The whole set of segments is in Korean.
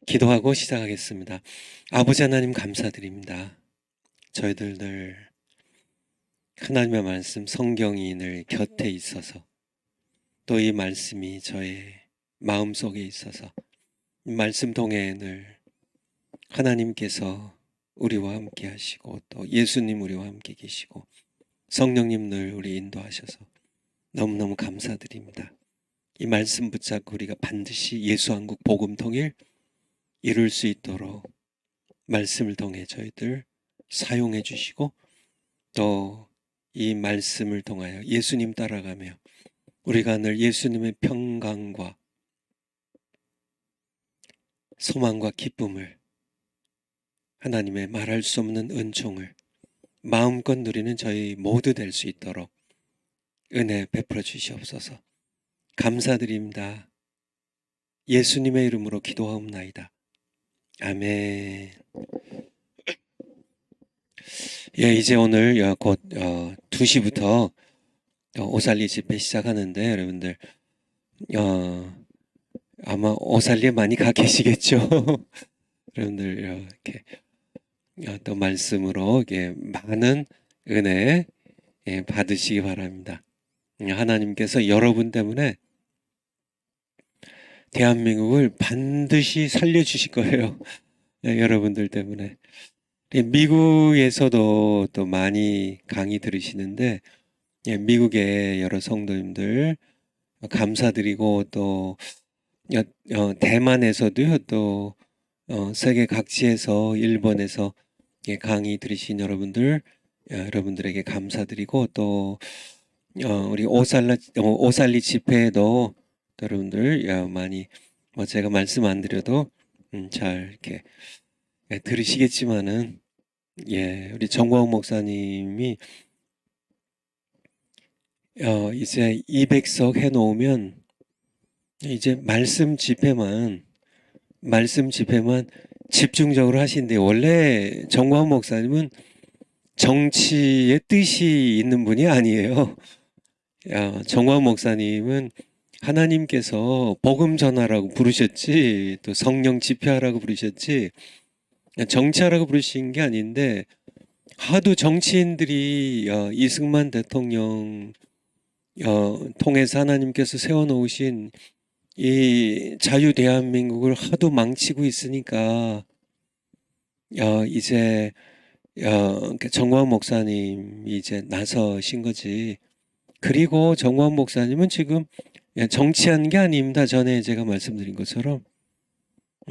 기도하고 시작하겠습니다. 아버지 하나님 감사드립니다. 저희들 늘 하나님의 말씀 성경이 늘 곁에 있어서 또 이 말씀이 저의 마음속에 있어서 이 말씀 통해 늘 하나님께서 우리와 함께 하시고 또 예수님 우리와 함께 계시고 성령님 늘 우리 인도하셔서 너무너무 감사드립니다. 이 말씀 붙잡고 우리가 반드시 예수한국 복음 통일 이룰 수 있도록 말씀을 통해 저희들 사용해 주시고 또 이 말씀을 통하여 예수님 따라가며 우리가 늘 예수님의 평강과 소망과 기쁨을 하나님의 말할 수 없는 은총을 마음껏 누리는 저희 모두 될 수 있도록 은혜 베풀어 주시옵소서. 감사드립니다. 예수님의 이름으로 기도하옵나이다. 아멘. 예, 이제 오늘 곧 2시부터 오살리 집회 시작하는데 여러분들 아마 오살리에 많이 가 계시겠죠. 여러분들 이렇게 또 말씀으로 많은 은혜 받으시기 바랍니다. 하나님께서 여러분 때문에 대한민국을 반드시 살려주실 거예요. 여러분들 때문에. 미국에서도 또 많이 강의 들으시는데 미국의 여러 성도님들 감사드리고 또 대만에서도요 또 세계 각지에서 일본에서 강의 들으신 여러분들에게 감사드리고 또 우리 오살리 집회에도 여러분들 많이 제가 말씀 안 드려도 잘 이렇게 들으시겠지만은 우리 정광훈 목사님이 이제 200석 해놓으면 이제 말씀 집회만 집중적으로 하신대. 원래 정광훈 목사님은 정치의 뜻이 있는 분이 아니에요. 정광훈 목사님은 하나님께서 복음 전하라고 부르셨지 또 성령 집회하라고 부르셨지 정치하라고 부르신 게 아닌데 하도 정치인들이 이승만 대통령 통해서 하나님께서 세워놓으신 이 자유 대한민국을 하도 망치고 있으니까 이제 정광훈 목사님이 이제 나서신 거지. 그리고 정광훈 목사님은 지금 정치한 게 아닙니다. 전에 제가 말씀드린 것처럼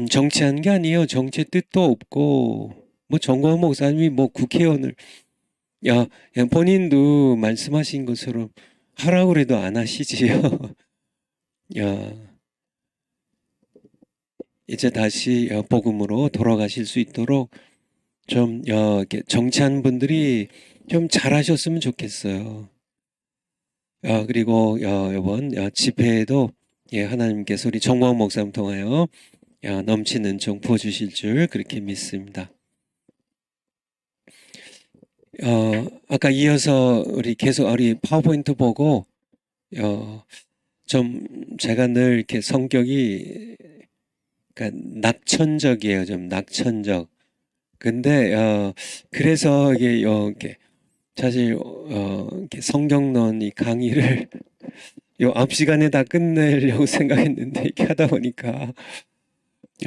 정치한 게 아니에요. 정치의 뜻도 없고 뭐 정광훈 목사님이 뭐 국회의원을 본인도 말씀하신 것처럼 하라고 그래도 안 하시지요. 이제 다시 복음으로 돌아가실 수 있도록 좀 정치한 분들이 좀 잘하셨으면 좋겠어요. 그리고 이번 집회에도 하나님께서 우리 정광훈 목사님 통하여 넘치는 은총 부어주실 줄 그렇게 믿습니다. 아까 이어서 우리 계속 우리 파워포인트 보고 좀 제가 늘 이렇게 성격이 그러니까 낙천적이에요. 좀 낙천적. 근데 그래서 이게 이렇게 사실 이렇게 성경론 이 강의를 요 앞 시간에 다 끝내려고 생각했는데 이렇게 하다 보니까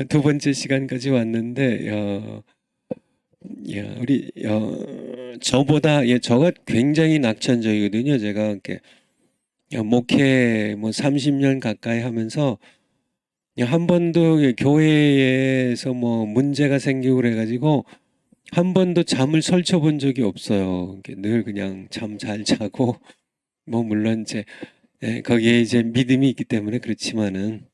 두 번째 시간까지 왔는데 우리 저보다 저가 굉장히 낙천적이거든요. 제가 이렇게 목회 뭐 30년 가까이 하면서 한 번도 교회에서 뭐 문제가 생기고 그래가지고 한 번도 잠을 설쳐 본 적이 없어요. 늘 그냥 잠 잘 자고 뭐 물론 이제 거기에 이제 믿음이 있기 때문에 그렇지만은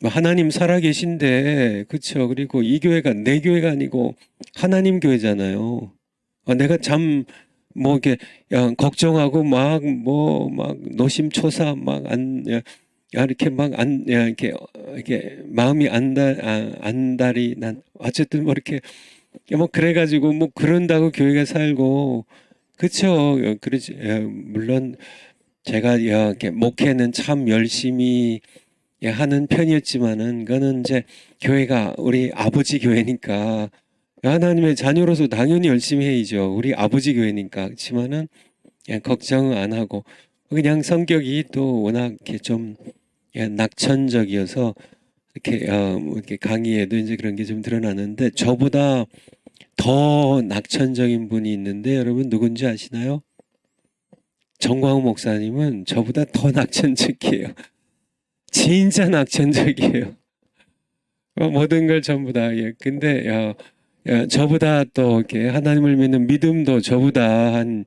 하나님 살아계신데 그렇죠. 그리고 이 교회가 내 교회가 아니고 하나님 교회잖아요. 내가 뭐 이렇게 걱정하고 막 노심초사 이렇게 이렇게 마음이 안달이 난 어쨌든 뭐 이렇게 뭐 그래가지고 뭐 그런다고 교회가 살고 그렇죠. 그러지. 물론 제가 이렇게 목회는 참 열심히 하는 편이었지만은 그거는 이제 교회가 우리 아버지 교회니까 하나님의 자녀로서 당연히 열심히 해야죠. 우리 아버지 교회니까. 그렇지만은 걱정 안 하고 그냥 성격이 또 워낙 이렇게 좀 낙천적이어서 이렇게 뭐 이렇게 강의에도 이제 그런 게 좀 드러나는데 저보다 더 낙천적인 분이 있는데 여러분 누군지 아시나요? 정광훈 목사님은 저보다 더 낙천적이에요. 진짜 낙천적이에요. 모든 걸 전부 다. 근데 저보다 또 이렇게 하나님을 믿는 믿음도 저보다 한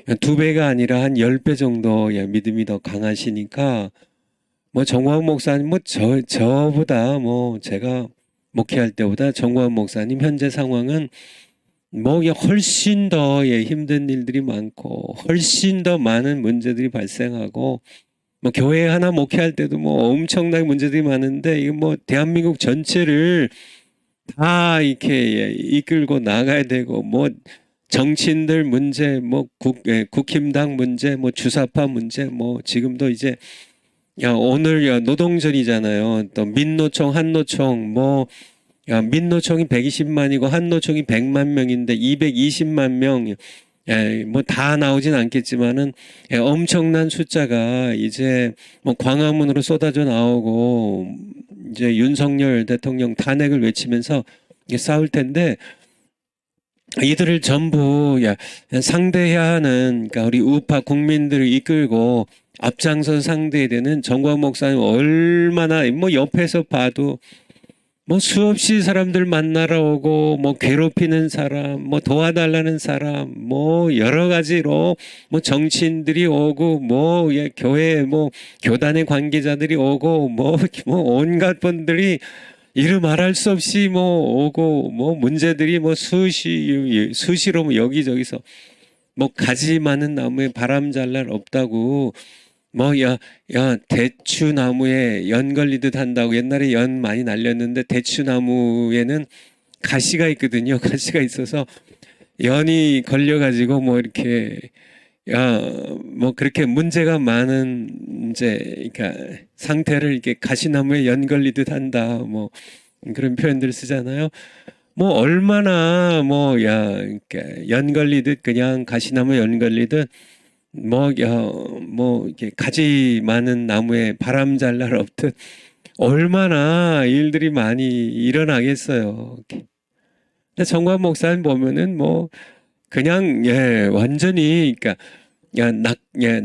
2배가 아니라 한 10배 정도 믿음이 더 강하시니까 뭐 정광훈 목사님 뭐 저보다 뭐 제가 목회할 때보다 정광훈 목사님 현재 상황은 뭐 훨씬 더 힘든 일들이 많고 훨씬 더 많은 문제들이 발생하고 뭐 교회 하나 목회할 때도 뭐 엄청나게 문제들이 많은데 이거 뭐 대한민국 전체를 다 이렇게 이끌고 나가야 되고 뭐 정치인들 문제 뭐 국힘당 문제 뭐 주사파 문제 뭐 지금도 이제 오늘 노동절이잖아요. 또 민노총 한노총 뭐 민노총이 120만이고 한노총이 100만 명인데 220만 명 뭐 다 나오진 않겠지만은 엄청난 숫자가 이제 뭐 광화문으로 쏟아져 나오고 이제 윤석열 대통령 탄핵을 외치면서 싸울 텐데 이들을 전부 상대해야 하는 그러니까 우리 우파 국민들을 이끌고 앞장서 상대해야 되는 정광훈 목사님 얼마나 뭐 옆에서 봐도 뭐 수없이 사람들 만나러 오고 뭐 괴롭히는 사람 뭐 도와달라는 사람 뭐 여러 가지로 뭐 정치인들이 오고 뭐 교회 뭐 교단의 관계자들이 오고 뭐 온갖 분들이 이루 말할 수 없이 뭐 오고 뭐 문제들이 뭐 수시로 뭐 여기저기서 뭐 가지 많은 나무에 바람 잘 날 없다고 뭐 대추나무에 연 걸리듯 한다고 옛날에 연 많이 날렸는데 대추나무에는 가시가 있거든요. 가시가 있어서 연이 걸려가지고 뭐 이렇게 뭐 그렇게 문제가 많은 이제 그러니까 상태를 이렇게 가시나무에 연 걸리듯 한다 뭐 그런 표현들 쓰잖아요. 뭐 얼마나 그러니까 연 걸리듯 그냥 가시나무에 연 걸리듯 뭐 이렇게 가지 많은 나무에 바람 잘 날 없듯 얼마나 일들이 많이 일어나겠어요. 근데 정관 목사님 보면은 뭐 그냥 완전히 그러니까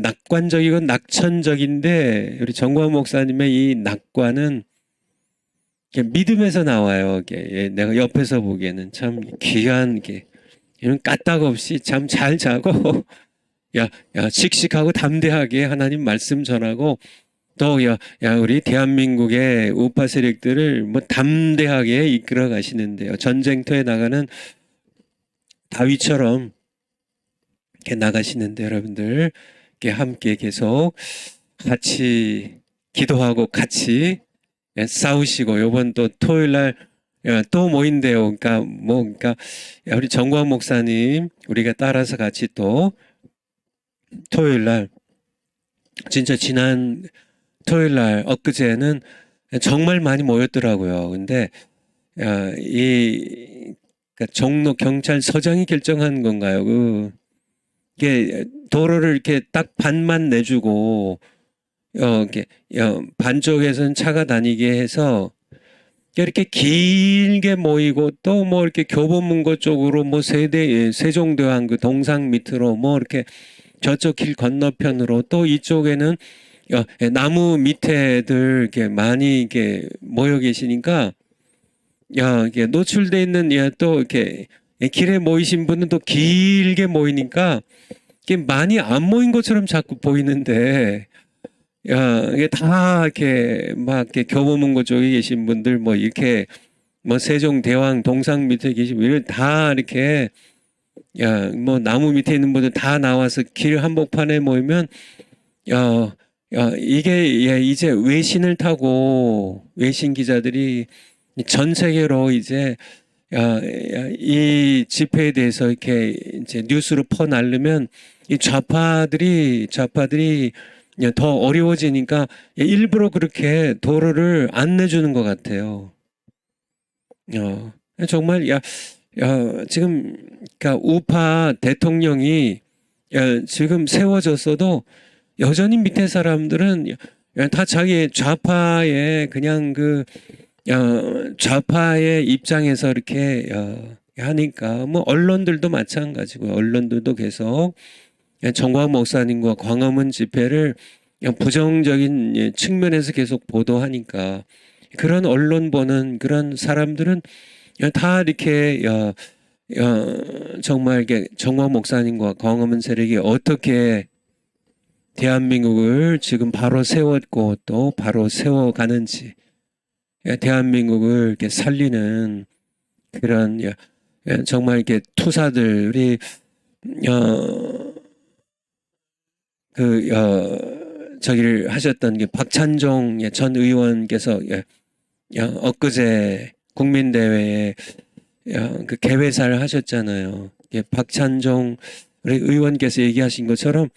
낙관적이고 낙천적인데 우리 정관 목사님의 이 낙관은 믿음에서 나와요. 내가 옆에서 보기에는 참 귀한 게 이런 까딱 없이 참 잘 자고 씩씩하고 담대하게 하나님 말씀 전하고 또 우리 대한민국의 우파 세력들을 뭐 담대하게 이끌어 가시는데요. 전쟁터에 나가는 다윗처럼 이렇게 나가시는데 여러분들 이렇게 함께 계속 같이 기도하고 같이 싸우시고 요번 또 토요일 날 또 모인대요. 그러니까 우리 정광 목사님 우리가 따라서 같이 또 토요일 날 진짜 지난 토요일 날 엊그제는 정말 많이 모였더라고요. 근데 그러니까 종로 경찰서장이 결정한 건가요? 이게 도로를 이렇게 딱 반만 내주고 이렇게 반쪽에서는 차가 다니게 해서 이렇게 길게 모이고 또 뭐 이렇게 교보문고 쪽으로 뭐 세종대왕 그 동상 밑으로 뭐 이렇게 저쪽 길 건너편으로 또 이쪽에는 나무 밑에들 이렇게 많이 이렇게 모여 계시니까 이게 노출돼 있는 또 이렇게 길에 모이신 분은 또 길게 모이니까 이게 많이 안 모인 것처럼 자꾸 보이는데 이게 다 이렇게 막 이렇게 교보문고 쪽에 계신 분들 뭐 이렇게 뭐 세종대왕 동상 밑에 계신 분들 다 이렇게 뭐 나무 밑에 있는 분들 다 나와서 길 한복판에 모이면 이게 이제 외신을 타고 외신 기자들이 전 세계로 이제 이 집회에 대해서 이렇게 이제 뉴스로 퍼날르면 이 좌파들이 더 어려워지니까 일부러 그렇게 도로를 안 내주는 것 같아요. 정말 지금 그러니까 우파 대통령이 지금 세워졌어도 여전히 밑에 사람들은 다 자기 좌파의 그냥 좌파의 입장에서 이렇게 하니까 뭐 언론들도 마찬가지고 언론들도 계속 정광 목사님과 광화문 집회를 부정적인 측면에서 계속 보도하니까 그런 언론 보는 그런 사람들은 다 이렇게 정말 이렇게 정광 목사님과 광화문 세력이 어떻게 대한민국을 지금 바로 세웠고 또 바로 세워가는지 대한민국을 이렇게 살리는 그런 정말 이렇게 투사들이 저기를 하셨던 게 박찬종 전 의원께서 엊그제 국민대회에 그 개회사를 하셨잖아요. 박찬종 의원께서 얘기하신 것처럼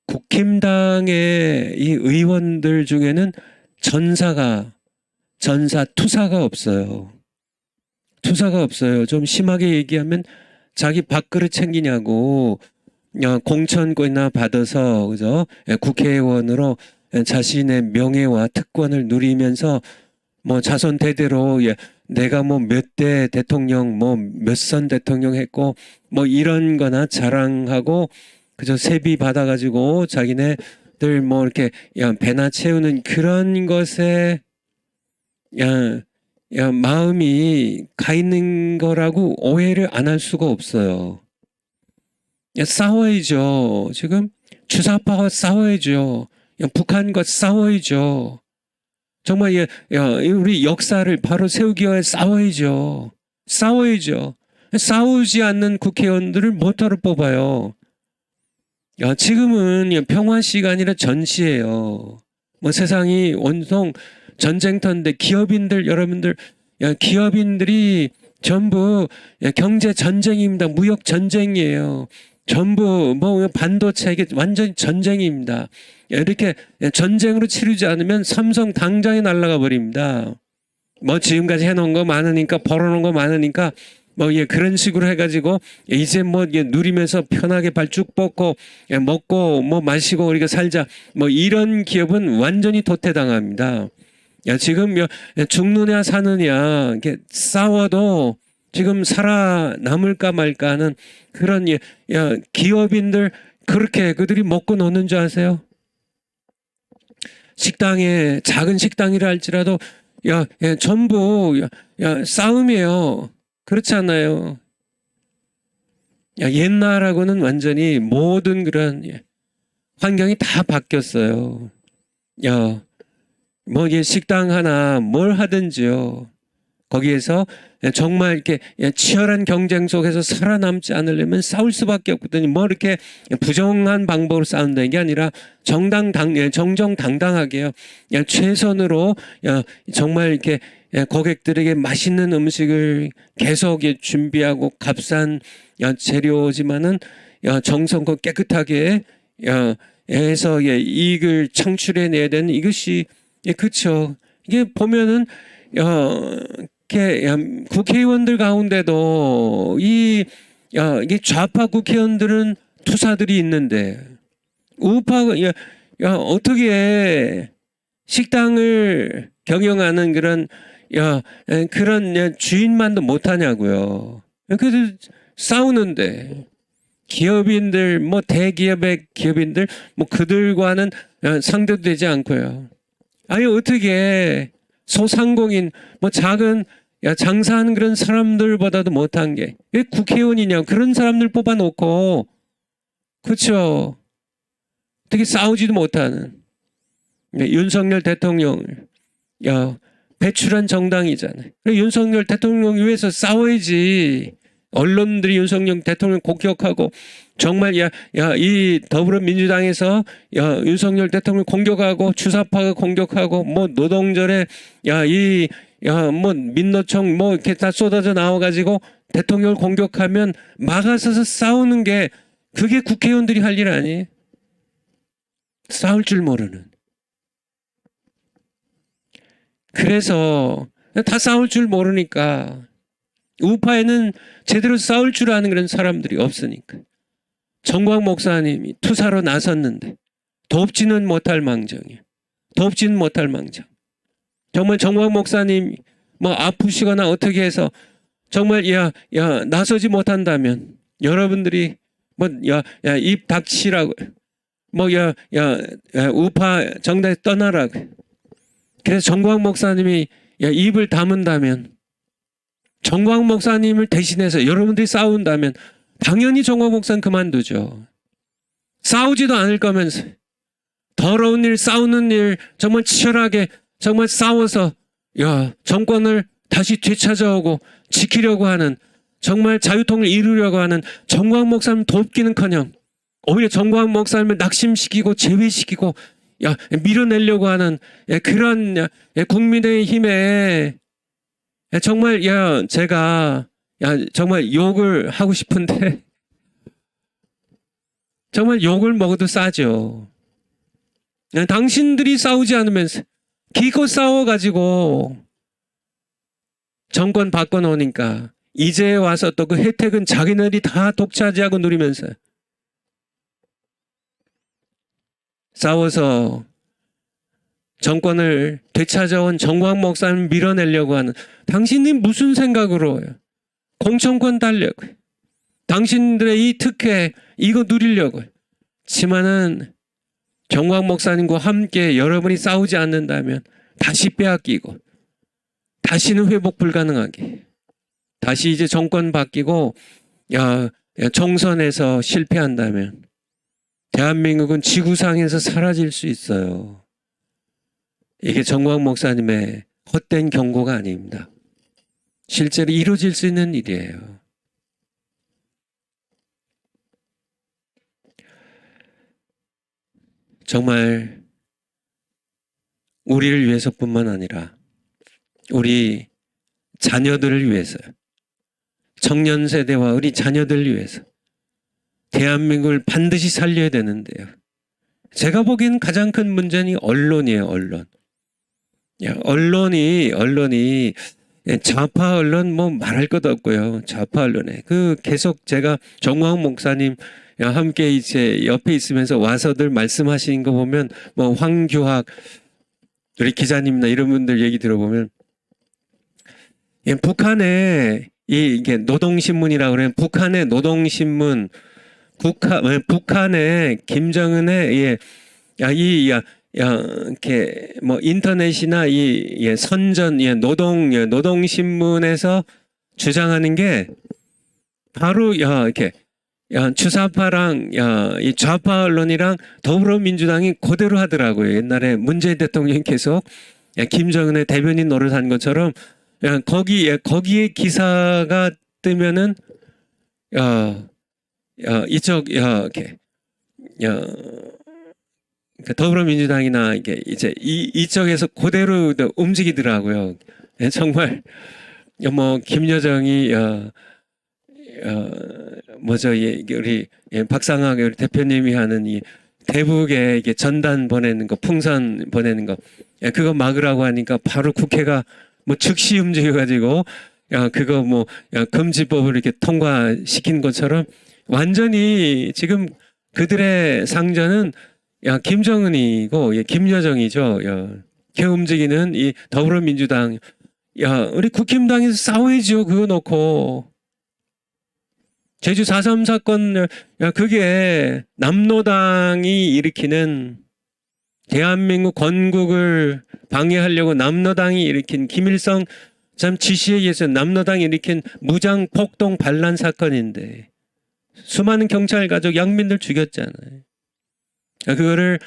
국힘당의 이 의원들 중에는 투사가 없어요. 투사가 없어요. 좀 심하게 얘기하면 자기 밥그릇 챙기냐고 공천권이나 받아서 그죠? 국회의원으로 자신의 명예와 특권을 누리면서 뭐 자손 대대로 내가 뭐 몇 대 대통령 뭐 몇 선 대통령 했고 뭐 이런 거나 자랑하고 그저 세비 받아가지고 자기네들 뭐 이렇게 배나 채우는 그런 것에 마음이 가 있는 거라고 오해를 안 할 수가 없어요. 싸워야죠. 지금 주사파와 싸워야죠. 북한과 싸워야죠. 정말 우리 역사를 바로 세우기 위해 싸워야죠. 싸우지 않는 국회의원들을 뭐하러 뽑아요. 지금은 평화 시간이라 전시예요. 뭐 세상이 온통 전쟁터인데 기업인들 여러분들 기업인들이 전부 경제 전쟁입니다. 무역 전쟁이에요. 전부 뭐 반도체 이게 완전히 전쟁입니다. 이렇게 전쟁으로 치르지 않으면 삼성 당장에 날아가 버립니다. 뭐 지금까지 해놓은 거 많으니까 벌어놓은 거 많으니까 뭐 그런 식으로 해가지고 이제 뭐 누리면서 편하게 발 쭉 뻗고 먹고 뭐 마시고 우리가 살자 뭐 이런 기업은 완전히 도태당합니다. 지금 죽느냐 사느냐 이렇게 싸워도 지금 살아남을까 말까 하는 그런 기업인들 그렇게 그들이 먹고 노는 줄 아세요? 식당에 작은 식당이라 할지라도 전부 싸움이에요. 그렇지 않나요? 옛날하고는 완전히 모든 그런 환경이 다 바뀌었어요. 뭐 식당 하나 뭘 하든지요. 거기에서 정말 이렇게 치열한 경쟁 속에서 살아남지 않으려면 싸울 수밖에 없거든요. 뭐 이렇게 부정한 방법으로 싸운다는 게 아니라 정정당당하게요. 최선으로 정말 이렇게 고객들에게 맛있는 음식을 계속 준비하고 값싼 재료지만은 정성껏 깨끗하게 해서 이익을 창출해내야 되는 이것이 그렇죠. 이게 보면은 국회의원들 가운데도 이게 좌파 국회의원들은 투사들이 있는데 우파 어떻게 식당을 경영하는 그런 주인만도 못하냐고요. 그래서 싸우는데 기업인들 뭐 대기업의 기업인들 뭐 그들과는 상대도 되지 않고요. 아니 어떻게 소상공인 뭐 작은 장사하는 그런 사람들보다도 못한 게 왜 국회의원이냐 그런 사람들 뽑아놓고 그렇죠. 어떻게 싸우지도 못하는 윤석열 대통령을 배출한 정당이잖아요. 윤석열 대통령 위해서 싸워야지. 언론들이 윤석열 대통령 공격하고 정말 이 더불어민주당에서 윤석열 대통령 공격하고 주사파가 공격하고 뭐 노동절에 뭐 민노총 뭐 이렇게 다 쏟아져 나와가지고 대통령을 공격하면 막아서서 싸우는 게 그게 국회의원들이 할 일 아니에요. 싸울 줄 모르는. 그래서 다 싸울 줄 모르니까 우파에는 제대로 싸울 줄 아는 그런 사람들이 없으니까 정광 목사님이 투사로 나섰는데 돕지는 못할 망정이에요. 돕지는 못할 망정. 정말 정광 목사님 뭐 아프시거나 어떻게 해서 정말 나서지 못한다면 여러분들이 뭐 입 닥치라고 뭐 우파 정당에 떠나라고. 그래서 정광 목사님이 입을 다문다면 정광 목사님을 대신해서 여러분들이 싸운다면 당연히 정광 목사는 그만두죠. 싸우지도 않을 거면서 더러운 일, 싸우는 일 정말 치열하게 정말 싸워서 정권을 다시 되찾아오고 지키려고 하는 정말 자유통을 이루려고 하는 정광 목사님 돕기는커녕 오히려 정광 목사님을 낙심시키고 제외시키고 밀어내려고 하는 그런 국민의힘에 정말 제가 정말 욕을 하고 싶은데 정말 욕을 먹어도 싸죠. 당신들이 싸우지 않으면서 기껏 싸워가지고 정권 바꿔놓으니까 이제 와서 또 그 혜택은 자기네들이 다 독차지하고 누리면서 싸워서 정권을 되찾아온 정광 목사님 밀어내려고 하는 당신이 무슨 생각으로 공천권 달려고 당신들의 이 특혜 이거 누리려고 하지만은 정광 목사님과 함께 여러분이 싸우지 않는다면 다시 빼앗기고 다시는 회복 불가능하게 다시 이제 정권 바뀌고 총선에서 실패한다면 대한민국은 지구상에서 사라질 수 있어요. 이게 정광 목사님의 헛된 경고가 아닙니다. 실제로 이루어질 수 있는 일이에요. 정말 우리를 위해서뿐만 아니라 우리 자녀들을 위해서요. 청년 세대와 우리 자녀들을 위해서 대한민국을 반드시 살려야 되는데요. 제가 보기엔 가장 큰 문제는 언론이에요. 언론이 좌파 언론 뭐 말할 것도 없고요. 좌파 언론에 계속 제가 정광 목사님 함께 이제 옆에 있으면서 와서들 말씀하시는 거 보면 뭐 황규학 우리 기자님이나 이런 분들 얘기 들어보면 북한에 이게 노동신문이라고 그래요. 북한의 노동신문 북한의 김정은의 이렇게 뭐 인터넷이나 선전 노동신문에서 주장하는 게 바로 이렇게 주사파랑 이 좌파 언론이랑 더불어민주당이 그대로 하더라고요. 옛날에 문재인 대통령이 계속 김정은의 대변인 노릇한 것처럼 거기에 기사가 뜨면은 이쪽 이렇게 더불어민주당이나 이게 이제 이쪽에서 그대로 움직이더라고요. 정말 뭐 김여정이 뭐죠 우리 박상학 우리 대표님이 하는 이 대북에 이게 전단 보내는 거 풍선 보내는 거 그거 막으라고 하니까 바로 국회가 뭐 즉시 움직여가지고 그거 뭐 금지법을 이렇게 통과시킨 것처럼 완전히 지금 그들의 상전은 김정은이고 김여정이죠. 걔 움직이는 이 더불어민주당 우리 국힘당에서 싸워야죠. 그거 놓고 제주 4.3 사건 그게 남로당이 일으키는 대한민국 건국을 방해하려고 남로당이 일으킨 김일성 참 지시에 의해서 남로당이 일으킨 무장 폭동 반란 사건인데 수많은 경찰 가족 양민들 죽였잖아요. 그거를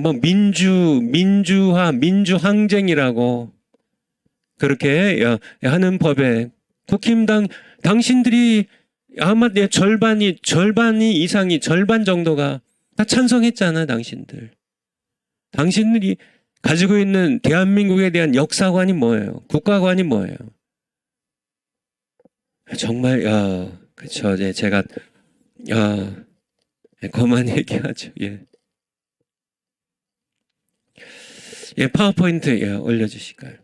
뭐 민주화 민주항쟁이라고 그렇게 하는 법에 국힘당 당신들이 아마 절반이 이상이 절반 정도가 다 찬성했잖아요. 당신들이 가지고 있는 대한민국에 대한 역사관이 뭐예요? 국가관이 뭐예요? 정말 그렇죠. 제가 그만 얘기하죠. 예. 예, 파워포인트 예, 올려주실까요?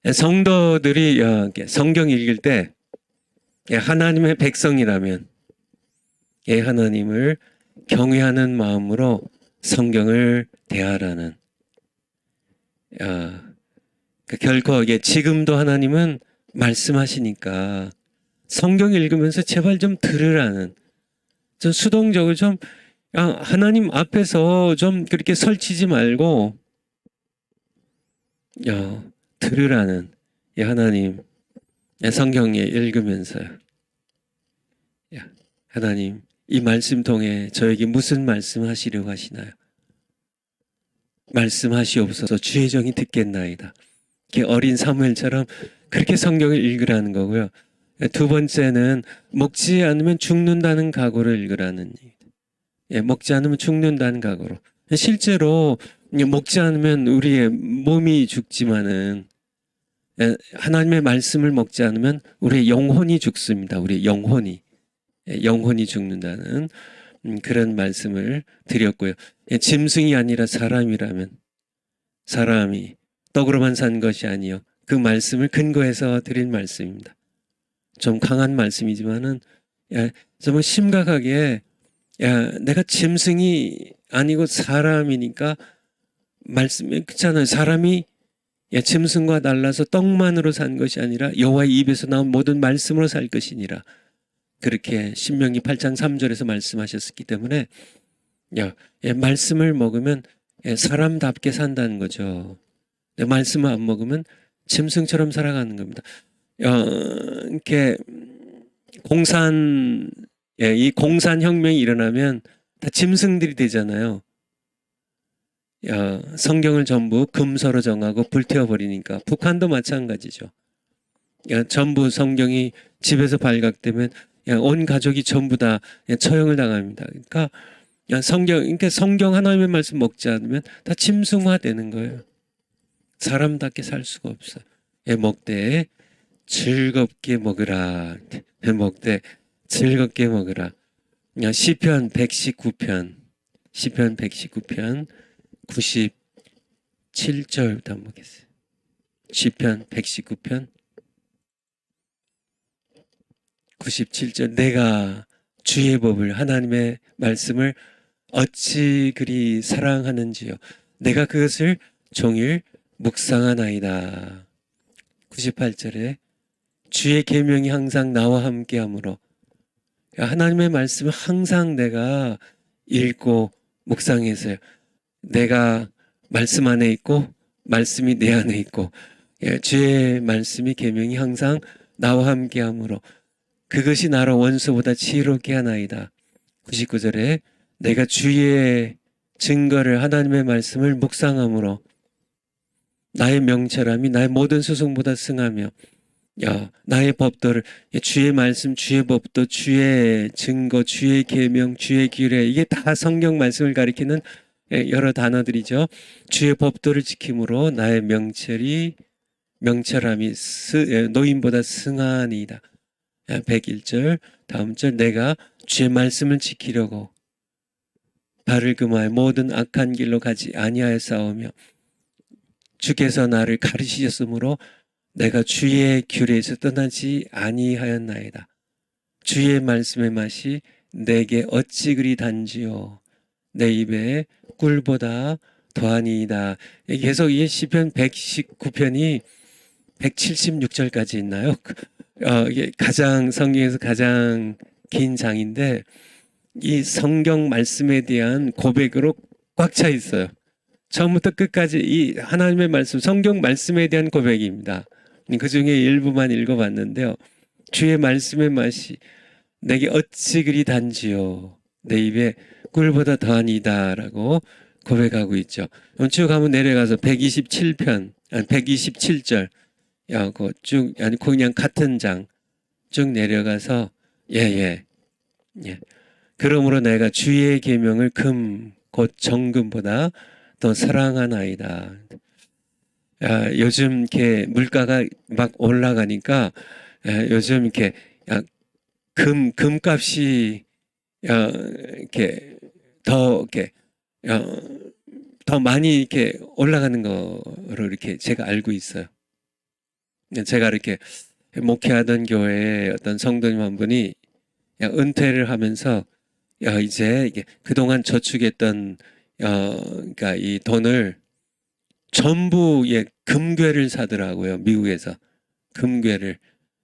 예, 성도들이 성경 읽을 때 예, 하나님의 백성이라면 예, 하나님을 경외하는 마음으로 성경을 대하라는 결코 예, 지금도 하나님은 말씀하시니까 성경 읽으면서 제발 좀 들으라는 좀 수동적으로 좀 하나님 앞에서 좀 그렇게 설치지 말고 들으라는 예, 하나님 예, 성경에 읽으면서요. 하나님 이 말씀 통해 저에게 무슨 말씀하시려고 하시나요? 말씀하시옵소서 주의 종이 듣겠나이다. 이렇게 어린 사무엘처럼 그렇게 성경을 읽으라는 거고요. 두 번째는 먹지 않으면 죽는다는 각오를 읽으라는 얘기입니다. 예, 먹지 않으면 죽는다는 각오로. 실제로 먹지 않으면 우리의 몸이 죽지만은 하나님의 말씀을 먹지 않으면 우리의 영혼이 죽습니다. 우리의 영혼이 죽는다는 그런 말씀을 드렸고요. 짐승이 아니라 사람이라면 사람이 떡으로만 산 것이 아니요 그 말씀을 근거해서 드린 말씀입니다. 좀 강한 말씀이지만은 정말 심각하게 내가 짐승이 아니고 사람이니까 말씀이 그렇잖아요. 사람이 짐승과 달라서 떡만으로 산 것이 아니라 여호와의 입에서 나온 모든 말씀으로 살 것이니라. 그렇게 신명기 8장 3절에서 말씀하셨기 때문에 말씀을 먹으면 사람답게 산다는 거죠. 말씀을 안 먹으면 짐승처럼 살아가는 겁니다. 이렇게 이 공산혁명이 일어나면 다 짐승들이 되잖아요. 성경을 전부 금서로 정하고 불태워버리니까 북한도 마찬가지죠. 전부 성경이 집에서 발각되면 온 가족이 전부 다 처형을 당합니다. 그러니까 성경 하나님의 말씀 먹지 않으면 다 짐승화되는 거예요. 사람답게 살 수가 없어요. 먹되 즐겁게 먹으라. 먹되 즐겁게 먹으라. 시편 119편 97절부터 한번 보겠어요. 시편 119편 97절 내가 주의 법을 하나님의 말씀을 어찌 그리 사랑하는지요. 내가 그것을 종일 묵상하나이다. 98절에 주의 계명이 항상 나와 함께하므로 하나님의 말씀을 항상 내가 읽고 묵상해서요. 내가 말씀 안에 있고 말씀이 내 안에 있고 주의 말씀이 계명이 항상 나와 함께하므로 그것이 나로 원수보다 지혜롭게 하나이다. 99절에 내가 주의 증거를 하나님의 말씀을 묵상함으로 나의 명철함이 나의 모든 수송보다 승하며 나의 법도를 주의 말씀 주의 법도 주의 증거 주의 계명 주의 규례 이게 다 성경 말씀을 가리키는 여러 단어들이죠. 주의 법도를 지킴으로 나의 명철함이 노인보다 승하니이다. 101절 다음 절 내가 주의 말씀을 지키려고 발을 금하여 모든 악한 길로 가지 아니하여 싸우며 주께서 나를 가르치셨으므로 내가 주의 규례에서 떠나지 아니하였나이다. 주의 말씀의 맛이 내게 어찌 그리 단지요 내 입에 꿀보다 더하니이다. 계속 이 시편 119편이 176절까지 있나요? 이게 성경에서 가장 긴 장인데 이 성경 말씀에 대한 고백으로 꽉 차 있어요. 처음부터 끝까지 이 하나님의 말씀, 성경 말씀에 대한 고백입니다. 그 중에 일부만 읽어봤는데요. 주의 말씀의 맛이 내게 어찌 그리 단지요. 내 입에 꿀보다 더하니다 라고 고백하고 있죠. 쭉 한번 내려가서 127편, 127절 쭉 그냥 같은 장 쭉 내려가서 그러므로 내가 주의 계명을 곧 정금보다 더 사랑하나이다. 요즘 이렇게 물가가 막 올라가니까 요즘 이렇게 금값이 이렇게 더 이렇게 더 많이 이렇게 올라가는 거로 이렇게 제가 알고 있어요. 제가 이렇게 목회하던 교회에 어떤 성도님 한 분이 은퇴를 하면서 이제 이게 그동안 저축했던 그러니까 이 돈을 전부 금괴를 사더라고요. 미국에서 금괴를.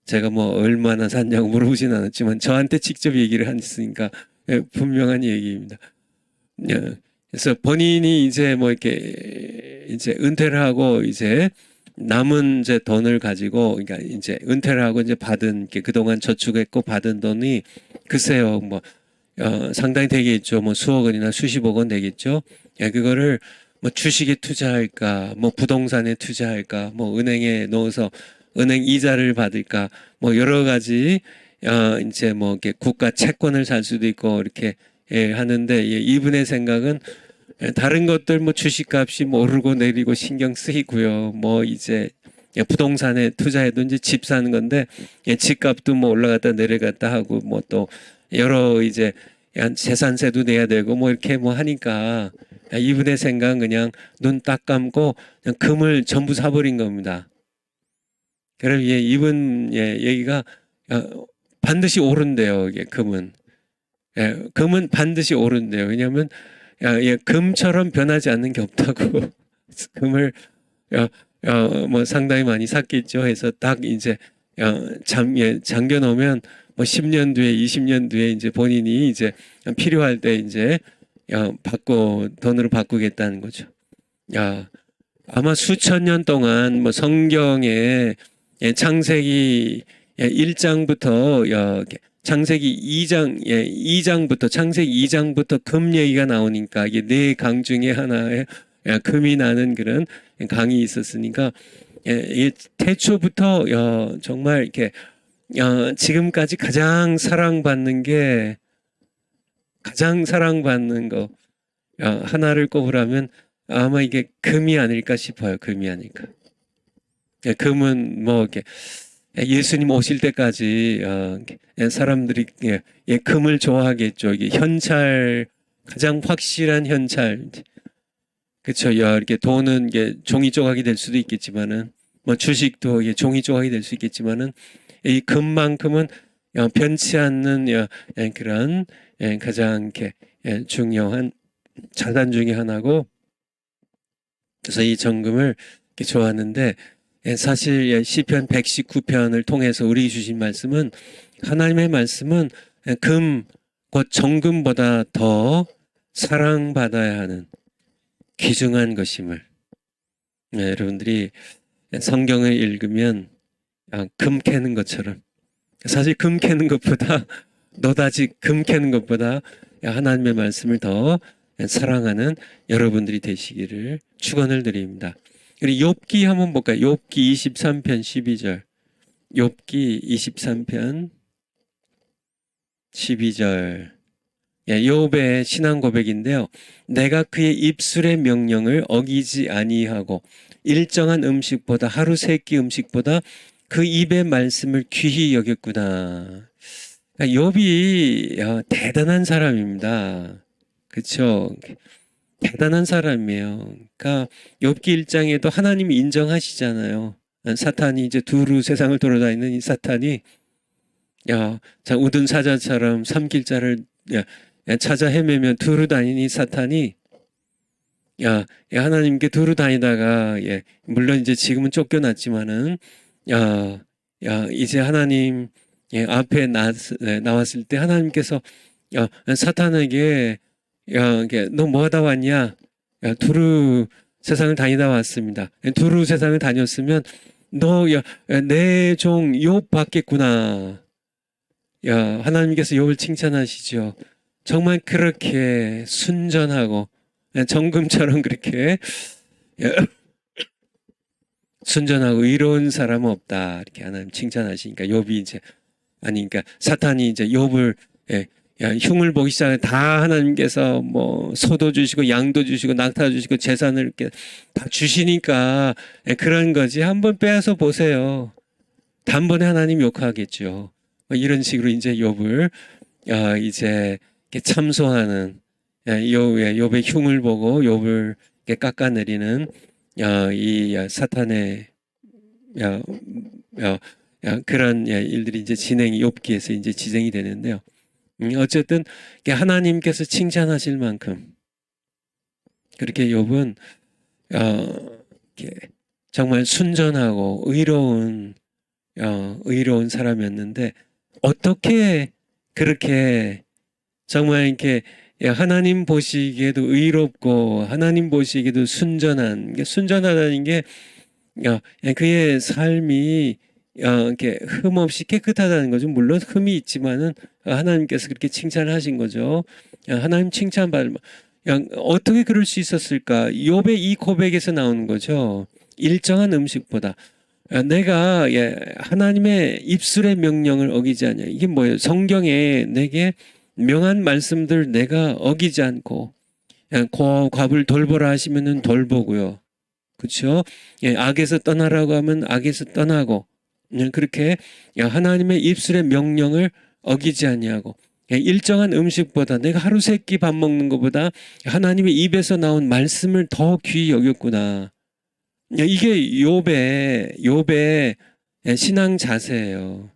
제가 뭐 얼마나 샀냐고 물어보진 않았지만 저한테 직접 얘기를 했으니까 분명한 얘기입니다. 그래서 본인이 이제 뭐 이렇게 이제 은퇴를 하고 이제 남은 이제 돈을 가지고, 그러니까 이제 은퇴를 하고 이제 받은 그동안 저축했고 받은 돈이 글쎄요 뭐 상당히 되겠죠. 뭐 수억 원이나 수십억 원 되겠죠. 그거를 뭐 주식에 투자할까, 뭐 부동산에 투자할까, 뭐 은행에 넣어서 은행 이자를 받을까, 뭐 여러 가지 이제 뭐 이렇게 국가 채권을 살 수도 있고 이렇게 하는데 이분의 생각은 다른 것들 뭐 주식값이 뭐 오르고 내리고 신경 쓰이고요. 뭐 이제 부동산에 투자해도 이제 집 사는 건데 집값도 뭐 올라갔다 내려갔다 하고 뭐 또 여러 이제 재산세도 내야 되고 뭐 이렇게 뭐 하니까 이분의 생각은 그냥 눈 딱 감고 그냥 금을 전부 사버린 겁니다. 그럼 이분 얘기가 반드시 오른대요. 이게 금은. 금은 반드시 오른대요. 왜냐하면 금처럼 변하지 않는 게 없다고. 금을 뭐 상당히 많이 샀겠죠. 해서 딱 이제 잠겨 놓으면 뭐 10년 뒤에 20년 뒤에 이제 본인이 이제 필요할 때 이제 돈으로 바꾸겠다는 거죠. 아마 수천 년 동안 뭐 성경에 창세기 1장부터 창세기 2장부터 금 얘기가 나오니까 이게 네 강 중에 하나에 금이 나는 그런 강이 있었으니까 태초부터 정말 이렇게 지금까지 가장 사랑받는 거 하나를 꼽으라면 아마 이게 금이 아닐까 싶어요. 금이 아닐까. 금은 뭐 이렇게 예수님 오실 때까지 사람들이 금을 좋아하겠죠. 이게 현찰, 가장 확실한 현찰. 그렇죠. 이렇게 돈은 이게 종이 조각이 될 수도 있겠지만은 뭐 주식도 이게 종이 조각이 될 수 있겠지만은 이 금만큼은 변치 않는 그런 가장 이렇게 중요한 자산 중에 하나고, 그래서 이 정금을 이렇게 좋아하는데 사실 시편 119편을 통해서 우리 주신 말씀은, 하나님의 말씀은 금, 곧 정금보다 더 사랑받아야 하는 귀중한 것임을, 여러분들이 성경을 읽으면 금 캐는 것처럼, 사실 금 캐는 것보다 노다지 금 캐는 것보다 하나님의 말씀을 더 사랑하는 여러분들이 되시기를 축원을 드립니다. 그리고 욥기 한번 볼까요? 욥기 23편 12절. 욥기 23편 12절. 욥의 신앙 고백인데요. 내가 그의 입술의 명령을 어기지 아니하고 일정한 음식보다, 하루 세 끼 음식보다 그 입의 말씀을 귀히 여겼구나. 욥이 대단한 사람입니다. 그렇죠? 대단한 사람이에요. 그러니까 욥기 1장에도 하나님이 인정하시잖아요. 사탄이 이제 두루 세상을 돌아다니는 이 사탄이 자 우둔 사자처럼 삼킬자를 찾아 헤매면 두루 다니는 이 사탄이 하나님께 두루 다니다가 물론 이제 지금은 쫓겨났지만은 이제 하나님 앞에 나왔을 때 하나님께서 사탄에게 너 뭐 하다 왔냐? 두루 세상을 다니다 왔습니다. 두루 세상을 다녔으면 너 내 종 욥 받겠구나. 하나님께서 욥을 칭찬하시죠. 정말 그렇게 순전하고 정금처럼 그렇게 순전하고 의로운 사람은 없다. 이렇게 하나님 칭찬하시니까 욥이 이제 그러니까 사탄이 이제 욥을 흉을 보기 시작해. 다 하나님께서 뭐 소도 주시고 양도 주시고 낙타 주시고 재산을 이렇게 다 주시니까 그런 거지. 한번 빼앗아 보세요. 단번에 하나님 욕하겠죠. 이런 식으로 이제 욥을 이제 참소하는 욥의 흉을 보고 욥을 깎아내리는 이 사탄의 야, 그런 일들이 이제 진행이 욥기에서 이제 진행이 되는데요. 어쨌든 하나님께서 칭찬하실 만큼 그렇게 욥은 정말 순전하고 의로운 사람이었는데 어떻게 그렇게 정말 이렇게 하나님 보시기에도 의롭고 하나님 보시기에도 순전하다는 게 그의 삶이 이렇게 흠 없이 깨끗하다는 거죠. 물론 흠이 있지만은 하나님께서 그렇게 칭찬하신 거죠. 하나님 칭찬받을 어떻게 그럴 수 있었을까? 욥의 이 고백에서 나오는 거죠. 일정한 음식보다 내가 하나님의 입술의 명령을 어기지 않냐. 이게 뭐예요? 성경에 내게 명한 말씀들 내가 어기지 않고 과부를 돌보라 하시면은 돌보고요. 그렇죠? 악에서 떠나라고 하면 악에서 떠나고 그렇게 하나님의 입술의 명령을 어기지 아니하고 일정한 음식보다 내가 하루 세 끼 밥 먹는 것보다 하나님의 입에서 나온 말씀을 더 귀히 여겼구나. 이게 욥의 신앙 자세예요.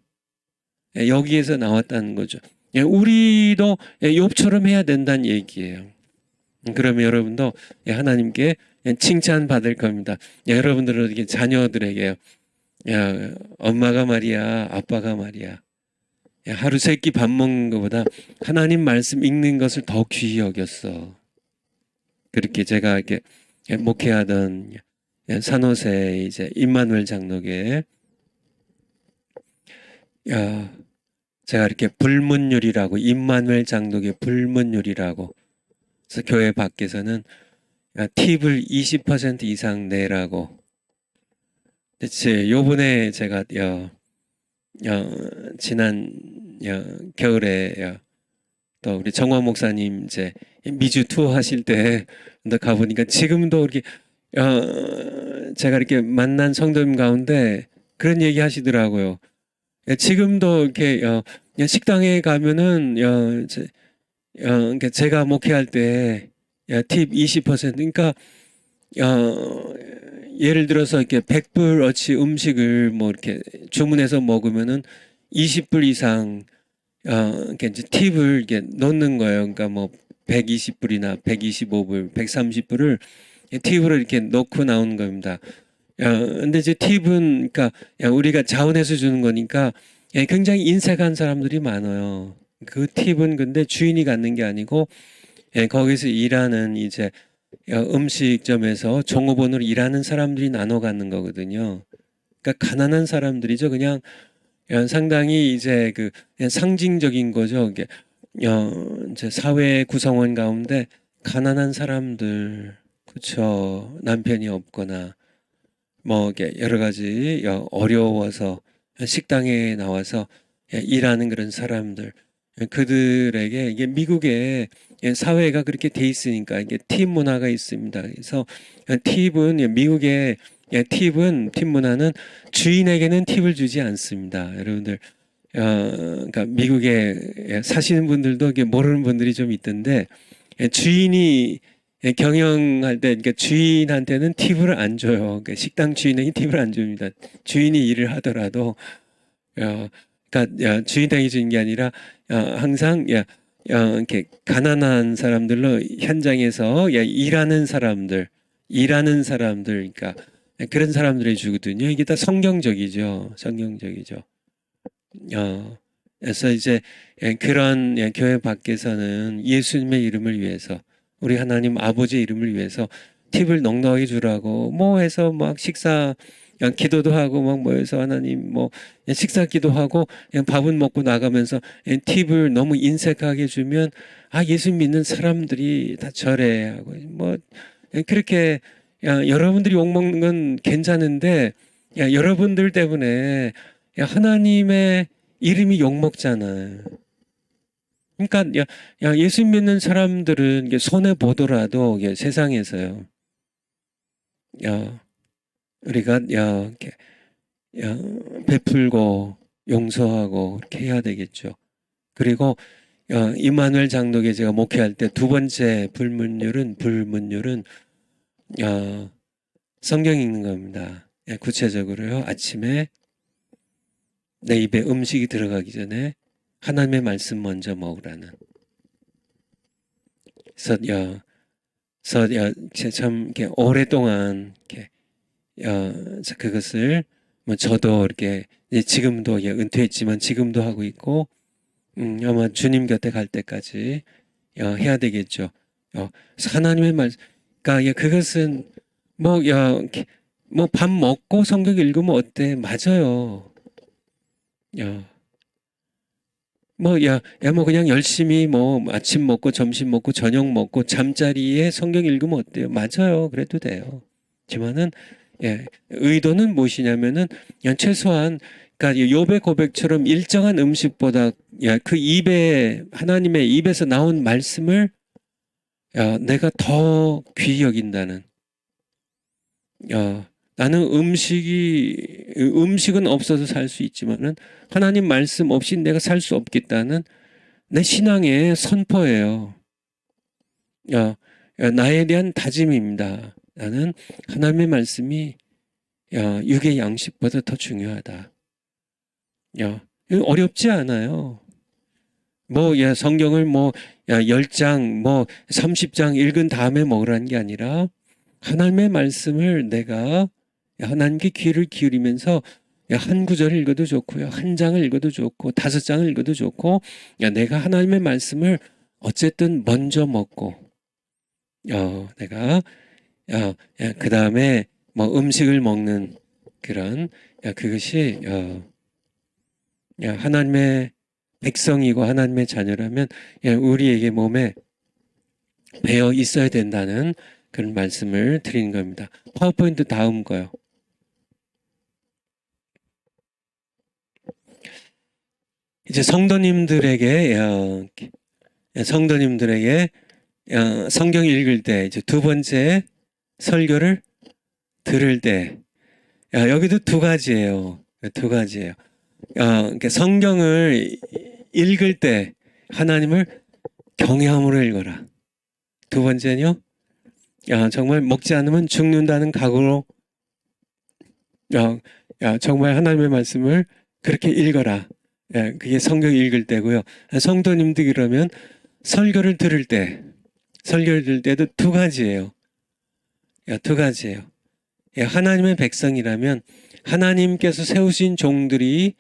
여기에서 나왔다는 거죠. 우리도 욥처럼 해야 된다는 얘기예요. 그러면 여러분도 하나님께 칭찬받을 겁니다. 여러분들은 이렇게 자녀들에게 엄마가 말이야, 아빠가 말이야. 하루 세 끼 밥 먹는 것보다 하나님 말씀 읽는 것을 더 귀히 여겼어. 그렇게 제가 이렇게 목회하던 산호세 이제 임마누엘 장로교에 제가 이렇게 불문율이라고 임마누엘 장로교 불문율이라고 그래서 교회 밖에서는 팁을 20% 이상 내라고. 대체 요번에 제가 지난 겨울에 또 우리 정화 목사님 이제 미주 투어 하실 때 가보니까 지금도 이렇게 제가 이렇게 만난 성도님 가운데 그런 얘기 하시더라고요. 지금도 이렇게 식당에 가면은 그러니까 제가 목회할 때 팁 20% 그러니까 예를 들어서 이렇게 100불어치 음식을 뭐 이렇게 주문해서 먹으면은 20불 이상 이렇게 이제 팁을 이렇게 넣는 거예요. 그러니까 뭐 120불이나 125불, 130불을 팁으로 이렇게 넣고 나오는 겁니다. 근데 이제 팁은 그러니까 우리가 자원해서 주는 거니까 굉장히 인색한 사람들이 많아요. 그 팁은 근데 주인이 갖는 게 아니고 거기서 일하는 이제 음식점에서 종업원으로 일하는 사람들이 나눠 갖는 거거든요. 그러니까 가난한 사람들이죠. 그냥 상당히 이제 그냥 상징적인 거죠. 이게 이제 사회 구성원 가운데 가난한 사람들, 그렇죠. 남편이 없거나 뭐 이게 여러 가지 어려워서 식당에 나와서 일하는 그런 사람들, 그들에게 이게 미국의 사회가 그렇게 돼 있으니까 이게 팁 문화가 있습니다. 그래서 팁은 미국의 팁 문화는 주인에게는 팁을 주지 않습니다. 여러분들 그러니까 미국에 사시는 분들도 이게 모르는 분들이 좀 있던데 주인이 경영할 때 그러니까 주인한테는 팁을 안 줘요. 그러니까 식당 주인에게 팁을 안 줍니다. 주인이 일을 하더라도 그러니까 주인에게 주는 게 아니라 항상 이렇게 가난한 사람들로 현장에서 일하는 사람들, 그러니까 그런 사람들이 주거든요. 이게 다 성경적이죠. 성경적이죠. 그래서 이제 그런 교회 밖에서는 예수님의 이름을 위해서 우리 하나님 아버지 이름을 위해서 팁을 넉넉히 주라고 뭐 해서 막 식사 기도도 하고 막 모여서 하나님 뭐 식사 기도하고 그냥 밥은 먹고 나가면서 팁을 너무 인색하게 주면 예수 믿는 사람들이 다 저래 하고 뭐 그렇게 여러분들이 욕 먹는 건 괜찮은데 여러분들 때문에 하나님의 이름이 욕 먹잖아요. 그러니까 예수 믿는 사람들은 손해 보더라도 세상에서요. 우리가 이렇게 베풀고 용서하고 그렇게 해야 되겠죠. 그리고 임마누엘 장로교 제가 목회할 때 두 번째 불문율은 성경 읽는 겁니다. 구체적으로요. 아침에 내 입에 음식이 들어가기 전에 하나님의 말씀 먼저 먹으라는. 그래서 참 이렇게 오랫동안 이렇게 그것을 뭐 저도 이렇게 지금도 은퇴했지만 지금도 하고 있고 아마 주님 곁에 갈 때까지 해야 되겠죠. 그래서 하나님의 말, 그러니까 그것은 뭐 밥 먹고 성경 읽으면 어때? 맞아요. 뭐 그냥 열심히 뭐 아침 먹고 점심 먹고 저녁 먹고 잠자리에 성경 읽으면 어때요? 맞아요. 그래도 돼요. 하지만은 의도는 무엇이냐면은 그냥 최소한 그러니까 욥의 고백처럼 일정한 음식보다 그 입에 하나님의 입에서 나온 말씀을 내가 더 귀히 여긴다는. 나는 음식은 없어도 살 수 있지만은 하나님 말씀 없이 내가 살 수 없겠다는 내 신앙의 선포예요. 나에 대한 다짐입니다. 나는 하나님의 말씀이 육의 양식보다 더 중요하다. 어렵지 않아요. 성경을 10장, 30장 읽은 다음에 먹으라는 게 아니라 하나님의 말씀을 내가 하나님께 귀를 기울이면서 한 구절을 읽어도 좋고요. 한 장을 읽어도 좋고 5장을 읽어도 좋고 내가 하나님의 말씀을 어쨌든 먼저 먹고 내가 그 다음에 음식을 먹는 그런 그것이 하나님의 백성이고 하나님의 자녀라면 우리에게 몸에 배어 있어야 된다는 그런 말씀을 드리는 겁니다. 파워포인트 다음 거요. 이제 성도님들에게 성경 읽을 때 이제 두 번째 설교를 들을 때 여기도 두 가지예요. 그러니까 성경을 읽을 때 하나님을 경외함으로 읽어라. 두 번째는요. 정말 먹지 않으면 죽는다는 각오로 정말 하나님의 말씀을 그렇게 읽어라. 그게 성경 읽을 때고요. 성도님들 그러면 설교를 들을 때도 두 가지예요. 하나님의 백성이라면 하나님께서 세우신 종들이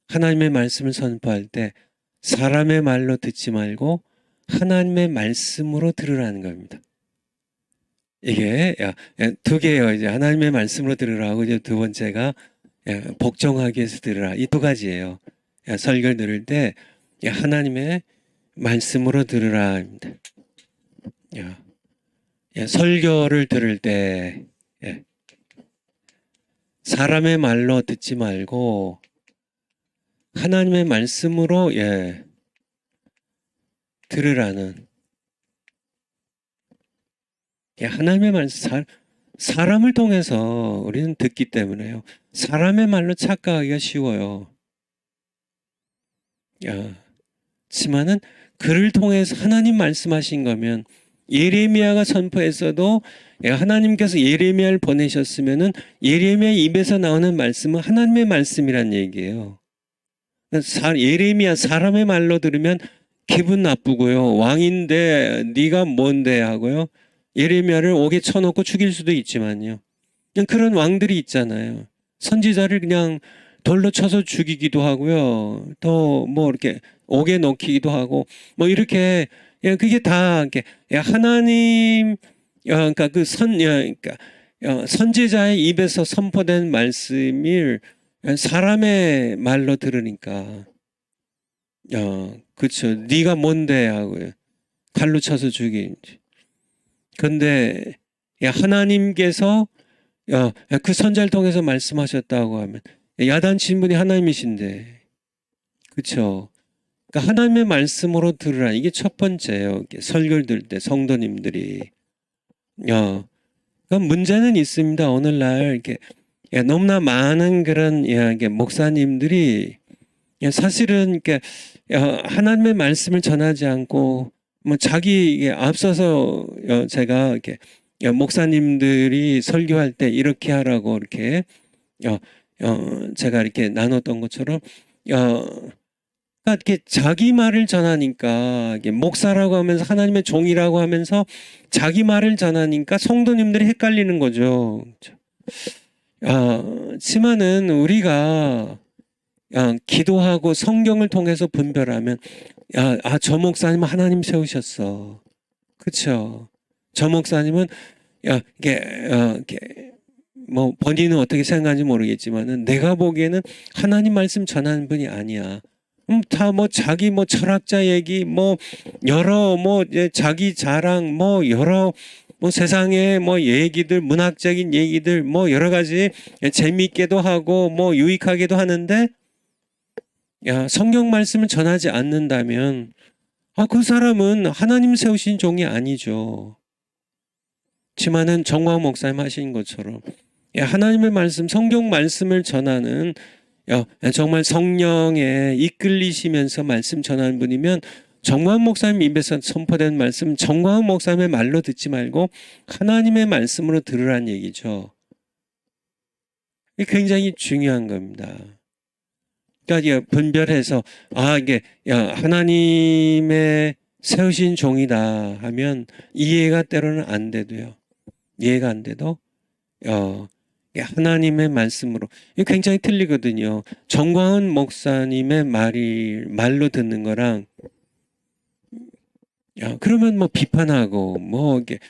하나님의 말씀을 선포할 때 사람의 말로 듣지 말고 하나님의 말씀으로 들으라는 겁니다. 이게 두 개예요. 이제 하나님의 말씀으로 들으라고 이제 두 번째가 복종하기 위해서 들으라. 이 두 가지예요. 설교를 들을 때 하나님의 말씀으로 들으라입니다. 설교를 들을 때 사람의 말로 듣지 말고 하나님의 말씀으로 들으라는. 하나님의 말씀, 사람을 통해서 우리는 듣기 때문에요. 사람의 말로 착각하기가 쉬워요. 하지만은 그를 통해서 하나님 말씀하신 거면 예레미야가 선포했어도 하나님께서 예레미야를 보내셨으면은 예레미야 입에서 나오는 말씀은 하나님의 말씀이란 얘기예요. 예레미야 사람의 말로 들으면 기분 나쁘고요. 왕인데 네가 뭔데 하고요. 예레미야를 옥에 쳐놓고 죽일 수도 있지만요. 그냥 그런 왕들이 있잖아요. 선지자를 그냥 돌로 쳐서 죽이기도 하고요. 또 이렇게 옥에 넣기도 하고 이렇게 그게 다 이렇게 하나님 그러니까 선지자의 입에서 선포된 말씀을 사람의 말로 들으니까 그렇죠. 네가 뭔데 하고요. 칼로 쳐서 죽이지. 근데 하나님께서 그 선자를 통해서 말씀하셨다고 하면 야단친 분이 하나님이신데, 그렇죠? 그러니까 하나님의 말씀으로 들으라. 이게 첫 번째예요. 설교를 들을 때 성도님들이 그러니까 문제는 있습니다. 오늘날 이렇게 너무나 많은 그런 목사님들이 사실은 이렇게 하나님의 말씀을 전하지 않고 자기 앞서서 제가 이렇게 목사님들이 설교할 때 이렇게 하라고 이렇게 제가 이렇게 나눴던 것처럼 그러니까 이렇게 자기 말을 전하니까 이게 목사라고 하면서 하나님의 종이라고 하면서 자기 말을 전하니까 성도님들이 헷갈리는 거죠. 지만은 우리가 기도하고 성경을 통해서 분별하면 저 목사님은 하나님 세우셨어. 그렇죠? 저 목사님은 이게 뭐 본인은 어떻게 생각하는지 모르겠지만은 내가 보기에는 하나님 말씀 전하는 분이 아니야. 다 뭐 자기 뭐 철학자 얘기 뭐 여러 뭐 자기 자랑 뭐 여러 뭐 세상의 뭐 얘기들 문학적인 얘기들 뭐 여러 가지 재미있게도 하고 뭐 유익하게도 하는데 성경 말씀을 전하지 않는다면 그 사람은 하나님 세우신 종이 아니죠. 지만은 정광 목사님 하신 것처럼 하나님의 말씀 성경 말씀을 전하는 정말 성령에 이끌리시면서 말씀 전하는 분이면 정광 목사님 입에서 선포된 말씀 정광 목사님의 말로 듣지 말고 하나님의 말씀으로 들으란 얘기죠. 이게 굉장히 중요한 겁니다. 그러니까 분별해서 이게 하나님의 세우신 종이다 하면 이해가 때로는 안 돼도요. 이해가 안 돼도 하나님의 말씀으로 이게 굉장히 틀리거든요. 정광훈 목사님의 말로 듣는 거랑 그러면 뭐 비판하고 뭐 이게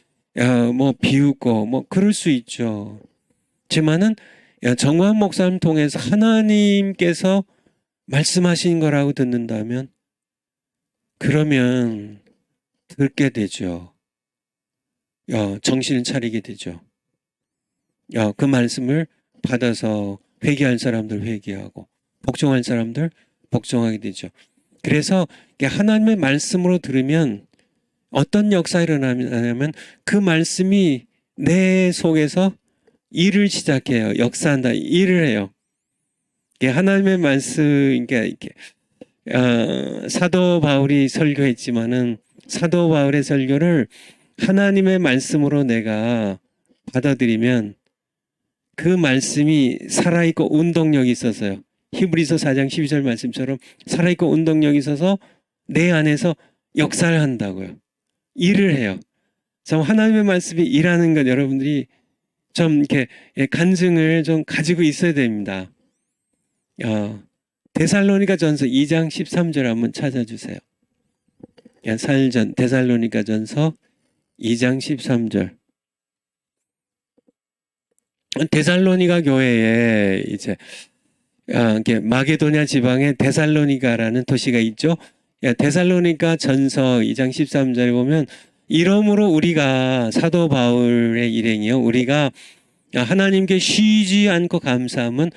뭐 비웃고 뭐 그럴 수 있죠. 지만은 정광훈 목사님 통해서 하나님께서 말씀하신 거라고 듣는다면 그러면 듣게 되죠. 정신을 차리게 되죠. 그 말씀을 받아서 회개할 사람들 회개하고 복종할 사람들 복종하게 되죠. 그래서 하나님의 말씀으로 들으면 어떤 역사가 일어나냐면 그 말씀이 내 속에서 일을 시작해요. 역사한다. 일을 해요. 하나님의 말씀, 이렇게 사도 바울이 설교했지만은 사도 바울의 설교를 하나님의 말씀으로 내가 받아들이면 그 말씀이 살아있고 운동력이 있어서요. 히브리서 4장 12절 말씀처럼 살아있고 운동력이 있어서 내 안에서 역사를 한다고요. 일을 해요. 참 하나님의 말씀이 일하는 것 여러분들이 좀 이렇게 간증을 좀 가지고 있어야 됩니다. 데살로니가 전서 2장 13절 한번 찾아주세요. 데살로니가 전서 2장 13절. 데살로니가 교회에 이제 마게도냐 지방에 데살로니가라는 도시가 있죠. 데살로니가 전서 2장 13절에 보면 이러므로 우리가 사도 바울의 일행이요 우리가 하나님께 쉬지 않고 감사함은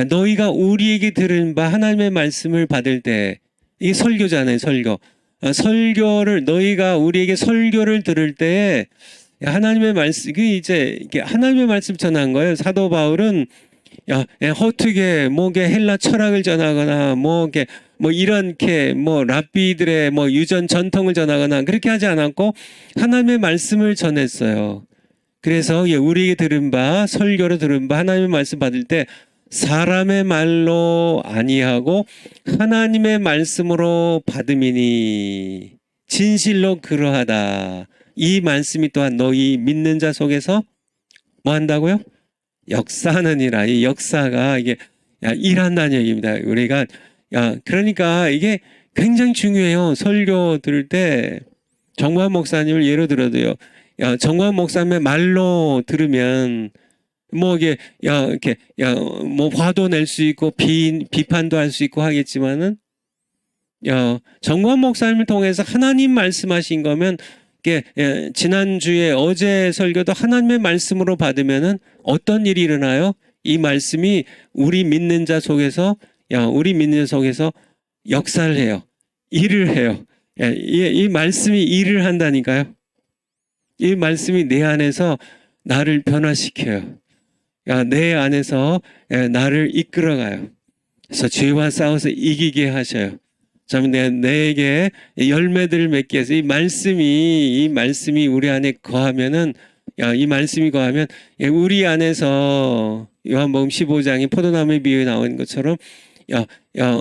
너희가 우리에게 들은 바 하나님의 말씀을 받을 때 이게 설교잖아요. 설교를 너희가 우리에게 설교를 들을 때 하나님의 말씀 이제 하나님의 말씀 전한 거예요. 사도 바울은 허투게 뭐게 헬라 철학을 전하거나 뭐게 뭐 이렇게 뭐 랍비들의 뭐 유전 전통을 전하거나 그렇게 하지 않았고 하나님의 말씀을 전했어요. 그래서 우리에게 들은 바 설교로 들은 바 하나님의 말씀 받을 때 사람의 말로 아니하고 하나님의 말씀으로 받음이니 진실로 그러하다. 이 말씀이 또한 너희 믿는 자 속에서 뭐 한다고요? 역사하느니라. 이 역사가 이게 일한다는 얘기입니다. 우리가 그러니까 이게 굉장히 중요해요. 설교 들을 때 정광 목사님을 예로 들어도요. 정광 목사님의 말로 들으면 뭐 이렇게 뭐 화도 낼 수 있고 비판도 할 수 있고 하겠지만은 정광 목사님을 통해서 하나님 말씀하신 거면 지난주에 어제 설교도 하나님의 말씀으로 받으면은 어떤 일이 일어나요? 이 말씀이 우리 믿는 자 속에서 역사를 해요. 일을 해요. 이 말씀이 일을 한다니까요. 이 말씀이 내 안에서 나를 변화시켜요. 내 안에서 나를 이끌어가요. 그래서 죄와 싸워서 이기게 하셔요. 참 내게 열매들을 맺게 해서 이 말씀이 우리 안에 거하면은 이 말씀이 거하면 우리 안에서 요한복음 15장에 포도나무의 비유에 나오는 것처럼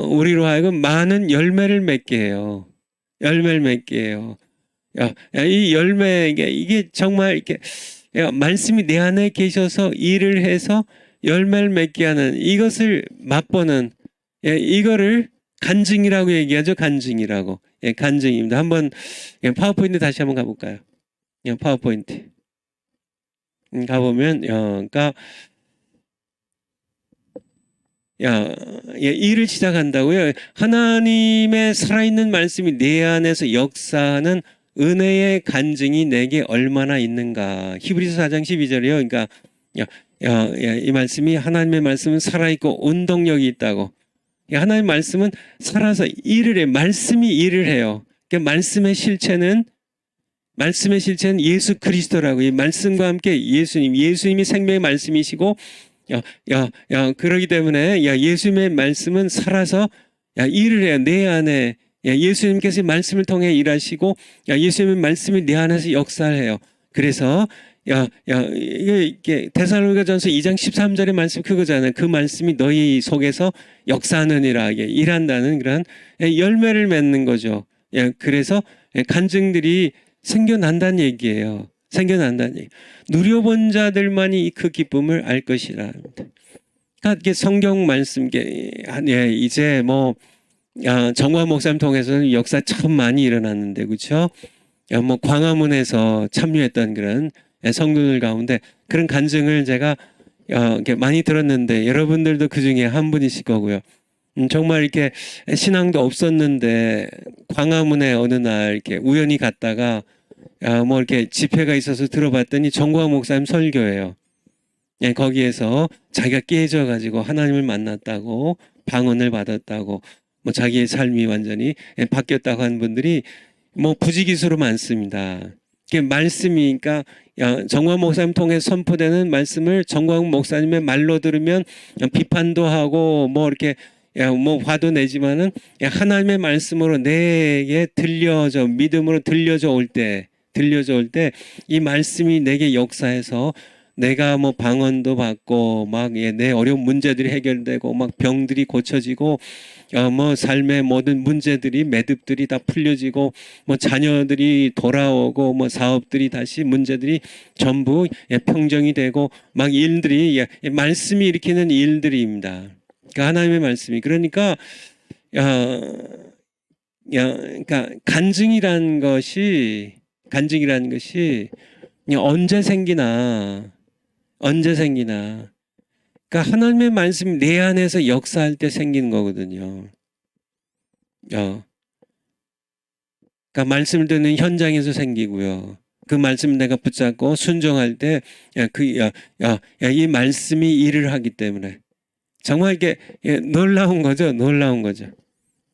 우리로 하여금 많은 열매를 맺게 해요. 열매를 맺게 해요. 이 열매 이게 정말 이렇게 말씀이 내 안에 계셔서 일을 해서 열매를 맺게 하는 이것을 맛보는 이거를 간증이라고 얘기하죠. 간증이라고. 간증입니다. 한번 파워포인트 다시 한번 가볼까요? 파워포인트 가보면 그러니까 일을 시작한다고요. 하나님의 살아있는 말씀이 내 안에서 역사하는 은혜의 간증이 내게 얼마나 있는가. 히브리서 4장 12절이요. 그러니까 이 말씀이 하나님의 말씀은 살아있고 운동력이 있다고. 하나님의 말씀은 살아서 일을 해. 말씀이 일을 해요. 그러니까 말씀의 실체는 예수 그리스도라고. 이 말씀과 함께 예수님이 생명의 말씀이시고 그러기 때문에 예수님의 말씀은 살아서 일을 해요. 내 안에 예수님께서 말씀을 통해 일하시고 예수님의 말씀이 내 안에서 역사를 해요. 그래서 이게 데살로니가전서 2장 13절의 말씀 그거잖아요. 그 말씀이 너희 속에서 역사하느니라. 일한다는 그런 열매를 맺는 거죠. 그래서 간증들이 생겨난다는 얘기예요. 생겨난다는 얘기. 누려본 자들만이 그 기쁨을 알 것이라. 그러니까 성경 말씀 이제 뭐 정화 목사님 통해서는 역사 참 많이 일어났는데 그렇죠? 뭐 광화문에서 참여했던 그런 성도들 가운데 그런 간증을 제가 이렇게 많이 들었는데 여러분들도 그 중에 한 분이실 거고요. 정말 이렇게 신앙도 없었는데 광화문에 어느 날 이렇게 우연히 갔다가 뭐 이렇게 집회가 있어서 들어봤더니 정광 목사님 설교예요. 거기에서 자기가 깨져가지고 하나님을 만났다고 방언을 받았다고 뭐 자기의 삶이 완전히 바뀌었다고 하는 분들이 뭐 부지기수로 많습니다. 말씀이 그러니까 정광 목사님 통해 선포되는 말씀을 정광 목사님의 말로 들으면 비판도 하고 뭐 이렇게 뭐 화도 내지만은 하나님의 말씀으로 내게 들려져 믿음으로 들려져 올 때 이 말씀이 내게 역사해서 내가 뭐 방언도 받고 막 내 어려운 문제들이 해결되고 막 병들이 고쳐지고 뭐 삶의 모든 문제들이 매듭들이 다 풀려지고 뭐 자녀들이 돌아오고 뭐 사업들이 다시 문제들이 전부 평정이 되고 막 일들이 말씀이 일으키는 일들입니다. 그러니까 하나님의 말씀이 그러니까 그러니까 간증이라는 것이 그냥 언제 생기나 그러니까 하나님의 말씀이 내 안에서 역사할 때 생기는 거거든요. 그러니까 말씀을 듣는 현장에서 생기고요. 그 말씀을 내가 붙잡고 순종할 때 이 말씀이 일을 하기 때문에 정말 이게 놀라운 거죠.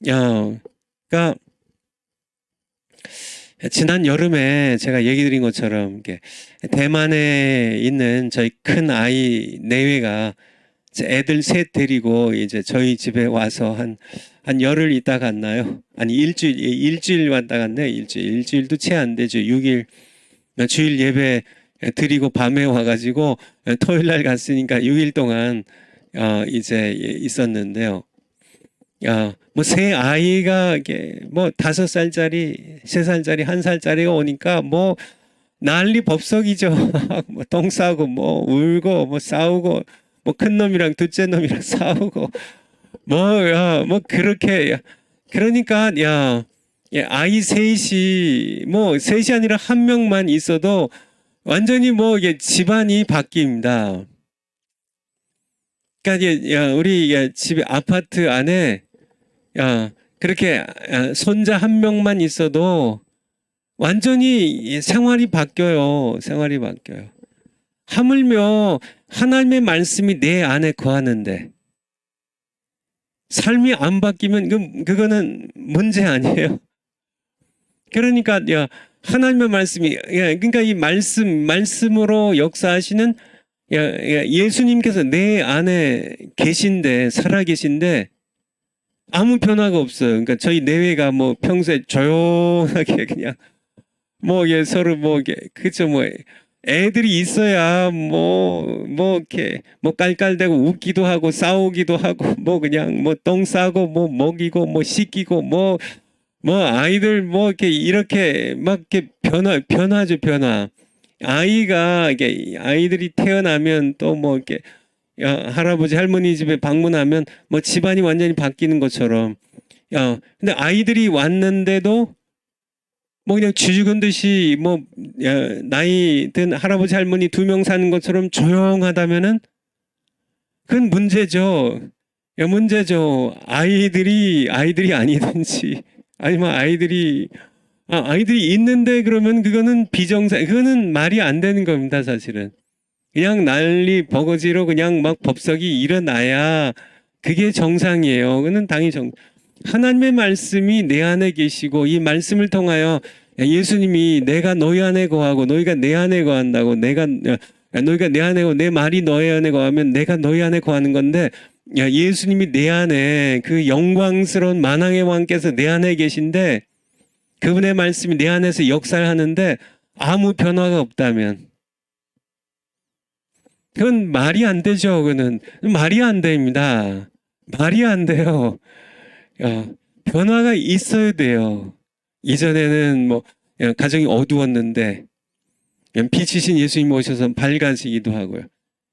그러니까 지난 여름에 제가 얘기 드린 것처럼 이렇게 대만에 있는 저희 큰 아이 내외가 애들 셋 데리고 이제 저희 집에 와서 한 열흘 있다 갔나요? 아니 일주일 왔다 갔네요. 일주일도 채 안 되죠. 6일 주일 예배 드리고 밤에 와가지고 토요일 날 갔으니까 6일 동안 이제 있었는데요. 뭐 새 아이가 뭐 5살짜리, 3살짜리, 1살짜리가 오니까 뭐 난리 법석이죠. 뭐 똥 싸고 뭐 울고 뭐 싸우고 뭐 큰 놈이랑 둘째 놈이랑 싸우고 뭐 그렇게 그러니까 아이 셋이 뭐 셋이 아니라 한 명만 있어도 완전히 뭐 이게 집안이 바뀝니다. 그러니까 우리 집에 아파트 안에 그렇게 손자 한 명만 있어도 완전히 생활이 바뀌어요. 하물며 하나님의 말씀이 내 안에 거하는데 삶이 안 바뀌면 그거는 문제 아니에요. 그러니까 하나님의 말씀이 그러니까 이 말씀으로 역사하시는 예수님께서 내 안에 계신데 살아 계신데 아무 변화가 없어요. 그러니까 저희 내외가 뭐 평소에 조용하게 그냥 뭐 서로 뭐 그쵸 뭐 애들이 있어야 뭐 이렇게 뭐 깔깔대고 웃기도 하고 싸우기도 하고 뭐 그냥 뭐 똥 싸고 뭐 먹이고 뭐 씻기고 뭐 아이들 뭐 이렇게 막 이렇게 변화죠, 변화. 아이가 이게 아이들이 태어나면 또 뭐 이렇게 야, 할아버지 할머니 집에 방문하면 뭐 집안이 완전히 바뀌는 것처럼 야, 근데 아이들이 왔는데도 뭐 그냥 쥐죽은 듯이 뭐 야, 나이 든 할아버지 할머니 2명 사는 것처럼 조용하다면은 그건 문제죠. 야, 문제죠. 아이들이 아니든지 아니면 아이들이 있는데 그러면 그거는 그거는 말이 안 되는 겁니다, 사실은. 그냥 난리 버거지로 그냥 막 법석이 일어나야 그게 정상이에요. 그는 하나님의 말씀이 내 안에 계시고 이 말씀을 통하여 예수님이 내가 너희 안에 거하고 너희가 내 안에 거한다고 너희가 내 안에 거하고 내 말이 너희 안에 거하면 내가 너희 안에 거하는 건데 예수님이 내 안에 그 영광스러운 만왕의 왕께서 내 안에 계신데 그분의 말씀이 내 안에서 역사를 하는데 아무 변화가 없다면 그건 말이 안 되죠. 그는 말이 안 됩니다. 말이 안 돼요. 변화가 있어야 돼요. 이전에는 뭐 가정이 어두웠는데 빛이신 예수님 오셔서 밝아지기도 하고요.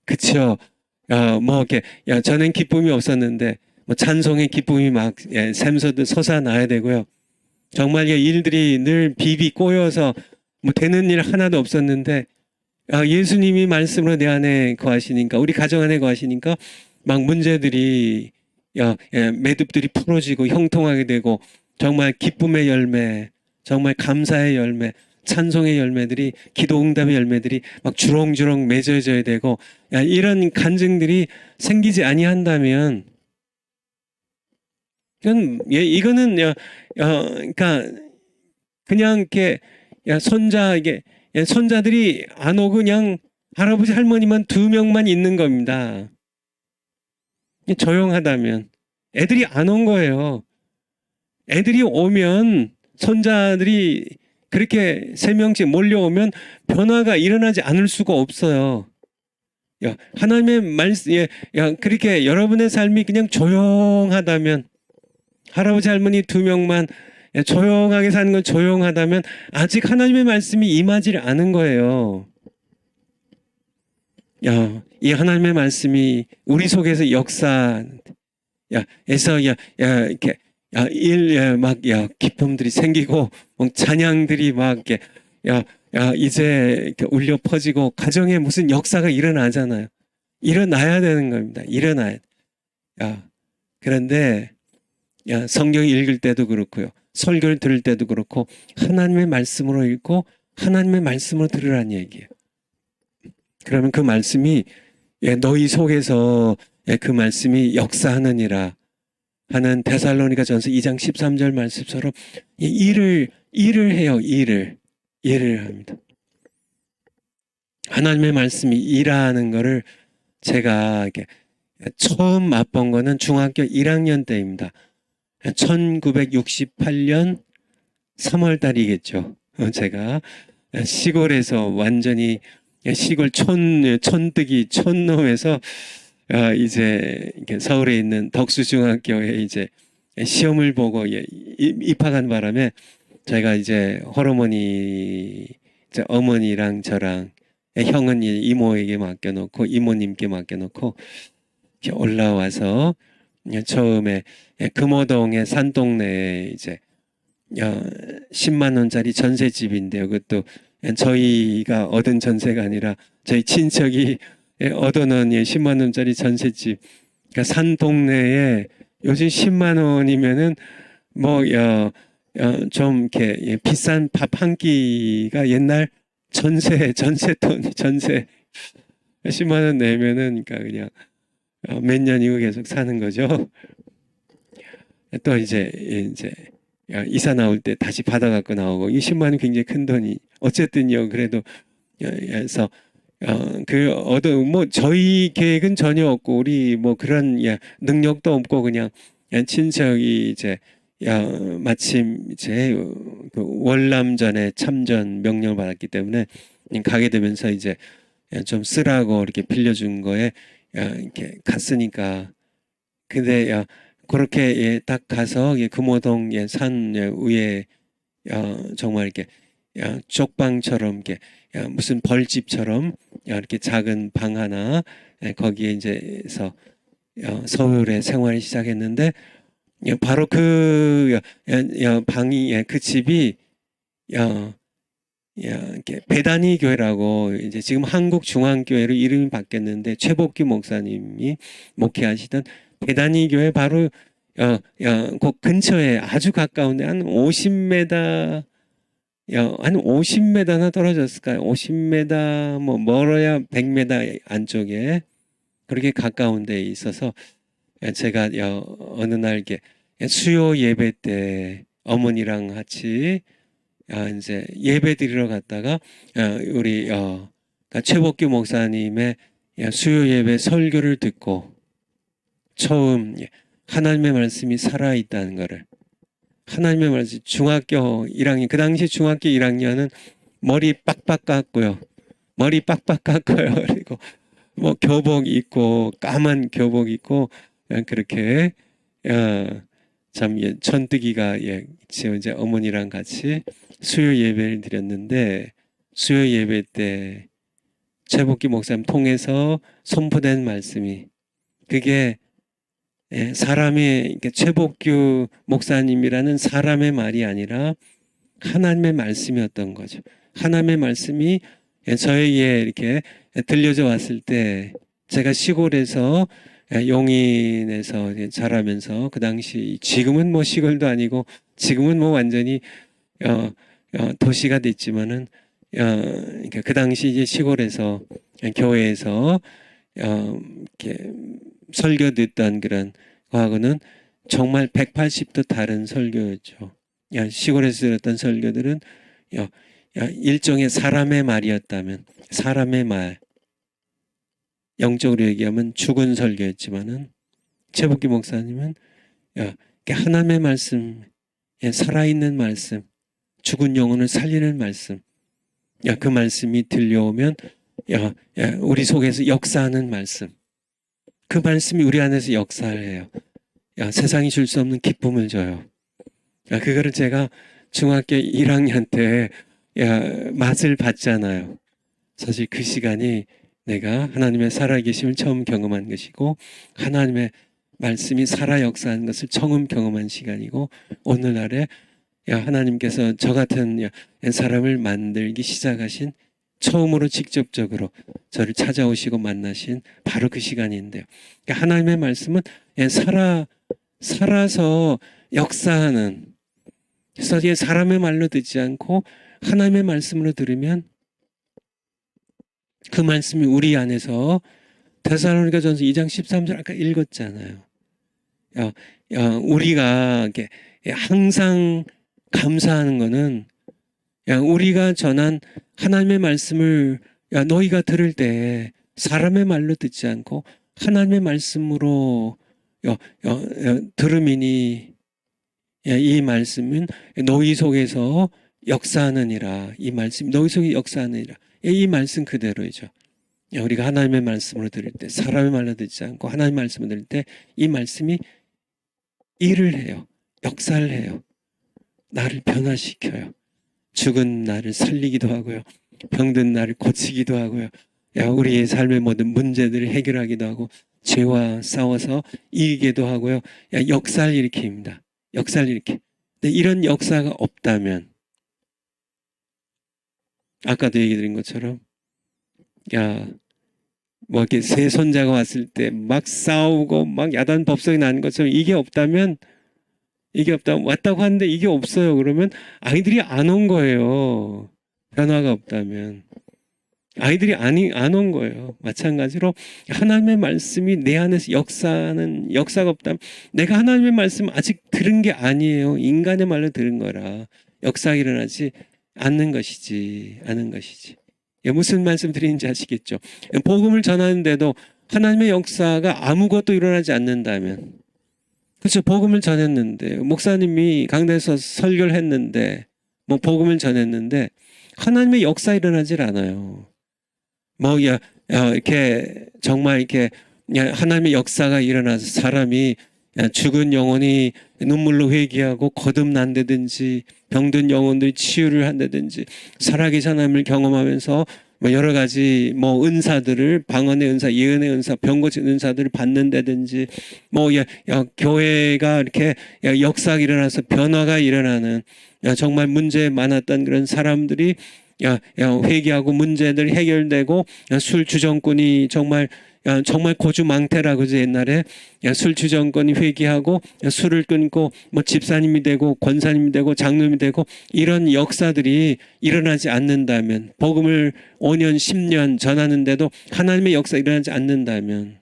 그쵸? 뭐 이렇게 저는 기쁨이 없었는데 뭐 찬송의 기쁨이 막 샘솟듯 솟아나야 되고요. 정말 일들이 늘 비비 꼬여서 뭐 되는 일 하나도 없었는데 예수님이 말씀으로 내 안에 거하시니까 우리 가정 안에 거하시니까 막 문제들이 매듭들이 풀어지고 형통하게 되고 정말 기쁨의 열매, 정말 감사의 열매, 찬송의 열매들이 기도 응답의 열매들이 막 주렁주렁 맺어져야 되고 이런 간증들이 생기지 아니한다면 이거는 그러니까 그냥 이렇게 손자들이 안 오고 그냥 할아버지 할머니만 2명만 있는 겁니다. 조용하다면 애들이 안 온 거예요. 애들이 오면 손자들이 그렇게 3명씩 몰려오면 변화가 일어나지 않을 수가 없어요. 하나님의 말씀, 그렇게 여러분의 삶이 그냥 조용하다면 할아버지 할머니 2명만 조용하게 사는 건 조용하다면 아직 하나님의 말씀이 임하지 않은 거예요. 이 하나님의 말씀이 우리 속에서 에서 이렇게 기쁨들이 생기고 찬양들이 막 이렇게 이제 이렇게 울려 퍼지고 가정에 무슨 역사가 일어나잖아요. 일어나야 되는 겁니다. 일어나야. 그런데 성경 읽을 때도 그렇고요. 설교를 들을 때도 그렇고 하나님의 말씀으로 읽고 하나님의 말씀으로 들으라는 얘기예요. 그러면 그 말씀이 너희 속에서 그 말씀이 역사하느니라 하는 데살로니가전서 2장 13절 말씀처럼 일을 해요. 일을 합니다. 하나님의 말씀이 일하는 거를 제가 이렇게 처음 맛본 거는 중학교 1학년 때입니다. 1968년 3월 달이겠죠. 제가 시골에서 완전히 시골 촌뜨기 촌놈에서 이제 서울에 있는 덕수중학교에 이제 시험을 보고 입학한 바람에 저희가 이제 홀어머니 어머니랑 저랑 형은 이모에게 맡겨놓고 이모님께 맡겨놓고 이렇게 올라와서 처음에 금호동의 산동네에 이제 10만 원짜리 전셋집인데요. 그것도 저희가 얻은 전세가 아니라 저희 친척이 얻어놓은 10만 원짜리 전셋집. 그러니까 산 동네에 요즘 10만 원이면은 뭐 좀 이렇게 비싼 밥 한 끼가 옛날 전세돈 10만 원 내면은 그러니까 그냥 몇 년이고 계속 사는 거죠. 또 이제 이사 나올 때 다시 받아 갖고 나오고 이 10만 원 굉장히 큰 돈이 어쨌든요. 그래도 그래서 뭐 저희 계획은 전혀 없고 우리 뭐 그런 능력도 없고 그냥 친척이 이제 마침 이제 그 월남전에 참전 명령을 받았기 때문에 가게 되면서 이제 좀 쓰라고 이렇게 빌려준 거에 이렇게 갔으니까. 근데 그렇게 딱 가서 금호동 산 위에 정말 이렇게 쪽방처럼 이렇게 무슨 벌집처럼 이렇게 작은 방 하나 거기에 이제서 서울에 생활을 시작했는데 바로 그 방이 그 집이 이렇게 배단위 교회라고 이제 지금 한국중앙교회로 이름이 바뀌었는데 최복규 목사님이 목회하시던 배단위 교회 바로 그 근처에 아주 가까운데 한 50m 한 50m나 떨어졌을까요? 50m 뭐 멀어야 100m 안쪽에 그렇게 가까운 데 있어서 제가 어느 날 이렇게 수요 예배 때 어머니랑 같이 이제 예배 드리러 갔다가 우리 최복규 목사님의 수요 예배 설교를 듣고 처음 하나님의 말씀이 살아있다는 거를 하나님의 말씀 중학교 1학년 그 당시 중학교 1학년은 머리 빡빡 깎고요. 머리 빡빡 깎아요. 그리고 뭐 교복 입고 까만 교복 입고 그렇게 참 천뜨기가 이제 어머니랑 같이 수요 예배를 드렸는데 수요 예배 때 최복기 목사님 통해서 선포된 말씀이 그게 사람이 최복규 목사님이라는 사람의 말이 아니라 하나님의 말씀이었던 거죠. 하나님의 말씀이 저에게 이렇게 들려져 왔을 때 제가 시골에서 용인에서 자라면서 그 당시 지금은 뭐 시골도 아니고 지금은 뭐 완전히 도시가 됐지만은 그 당시 이제 시골에서 교회에서 이렇게 설교 듣던 그런 거하고는 정말 180도 다른 설교였죠. 시골에서 들었던 설교들은 일종의 사람의 말이었다면 사람의 말 영적으로 얘기하면 죽은 설교였지만은 최복기 목사님은 하나님의 말씀 살아있는 말씀 죽은 영혼을 살리는 말씀 그 말씀이 들려오면 우리 속에서 역사하는 말씀 그 말씀이 우리 안에서 역사를 해요. 세상이 줄 수 없는 기쁨을 줘요. 그거를 제가 중학교 1학년 때 맛을 봤잖아요. 사실 그 시간이 내가 하나님의 살아계심을 처음 경험한 것이고 하나님의 말씀이 살아 역사하는 것을 처음 경험한 시간이고 오늘날에 하나님께서 저 같은 사람을 만들기 시작하신 처음으로 직접적으로 저를 찾아오시고 만나신 바로 그 시간인데요. 그러니까 하나님의 말씀은 살아서 역사하는 그래서 사람의 말로 듣지 않고 하나님의 말씀으로 들으면 그 말씀이 우리 안에서 데살로니가전서 2장 13절 아까 읽었잖아요. 우리가 항상 감사하는 거는 우리가 전한 하나님의 말씀을 너희가 들을 때 사람의 말로 듣지 않고 하나님의 말씀으로 들음이니 이 말씀은 너희 속에서 역사하느니라. 이 말씀이 너희 속에 역사하느니라. 이 말씀 그대로이죠. 우리가 하나님의 말씀으로 들을 때 사람의 말로 듣지 않고 하나님의 말씀을 들을 때 이 말씀이 일을 해요. 역사를 해요. 나를 변화시켜요. 죽은 나를 살리기도 하고요. 병든 나를 고치기도 하고요. 우리의 삶의 모든 문제들을 해결하기도 하고 죄와 싸워서 이기기도 하고요. 역사를 일으킵니다. 역사를 일으켜. 근데 이런 역사가 없다면 아까도 얘기 드린 것처럼 뭐 이렇게 새 손자가 왔을 때 막 싸우고 막 야단 법석이 나는 것처럼 이게 없다면 왔다고 하는데 이게 없어요. 그러면 아이들이 안 온 거예요. 변화가 없다면 아이들이 안 온 거예요. 마찬가지로 하나님의 말씀이 내 안에서 역사가 없다면 내가 하나님의 말씀 아직 들은 게 아니에요. 인간의 말로 들은 거라 역사가 일어나지 않는 것이지. 무슨 말씀 드리는지 아시겠죠? 복음을 전하는데도 하나님의 역사가 아무것도 일어나지 않는다면 그렇죠. 복음을 전했는데 목사님이 강단에서 설교를 했는데 뭐 복음을 전했는데 하나님의 역사 일어나질 않아요. 뭐 이렇게 정말 이렇게 하나님의 역사가 일어나서 사람이 죽은 영혼이 눈물로 회개하고 거듭난다든지 병든 영혼들이 치유를 한다든지 살아계신 하나님을 경험하면서 뭐 여러 가지 뭐 은사들을 방언의 은사, 예언의 은사, 병 고치는 은사들을 받는다든지 뭐 교회가 이렇게 역사가 일어나서 변화가 일어나는 정말 문제 많았던 그런 사람들이 회개하고 문제들이 해결되고 술 주정꾼이 정말 고주망태라고 그러죠. 옛날에 술 주정꾼이 회개하고 술을 끊고 뭐 집사님이 되고 권사님이 되고 장로님이 되고 이런 역사들이 일어나지 않는다면 복음을 5년 10년 전하는데도 하나님의 역사 일어나지 않는다면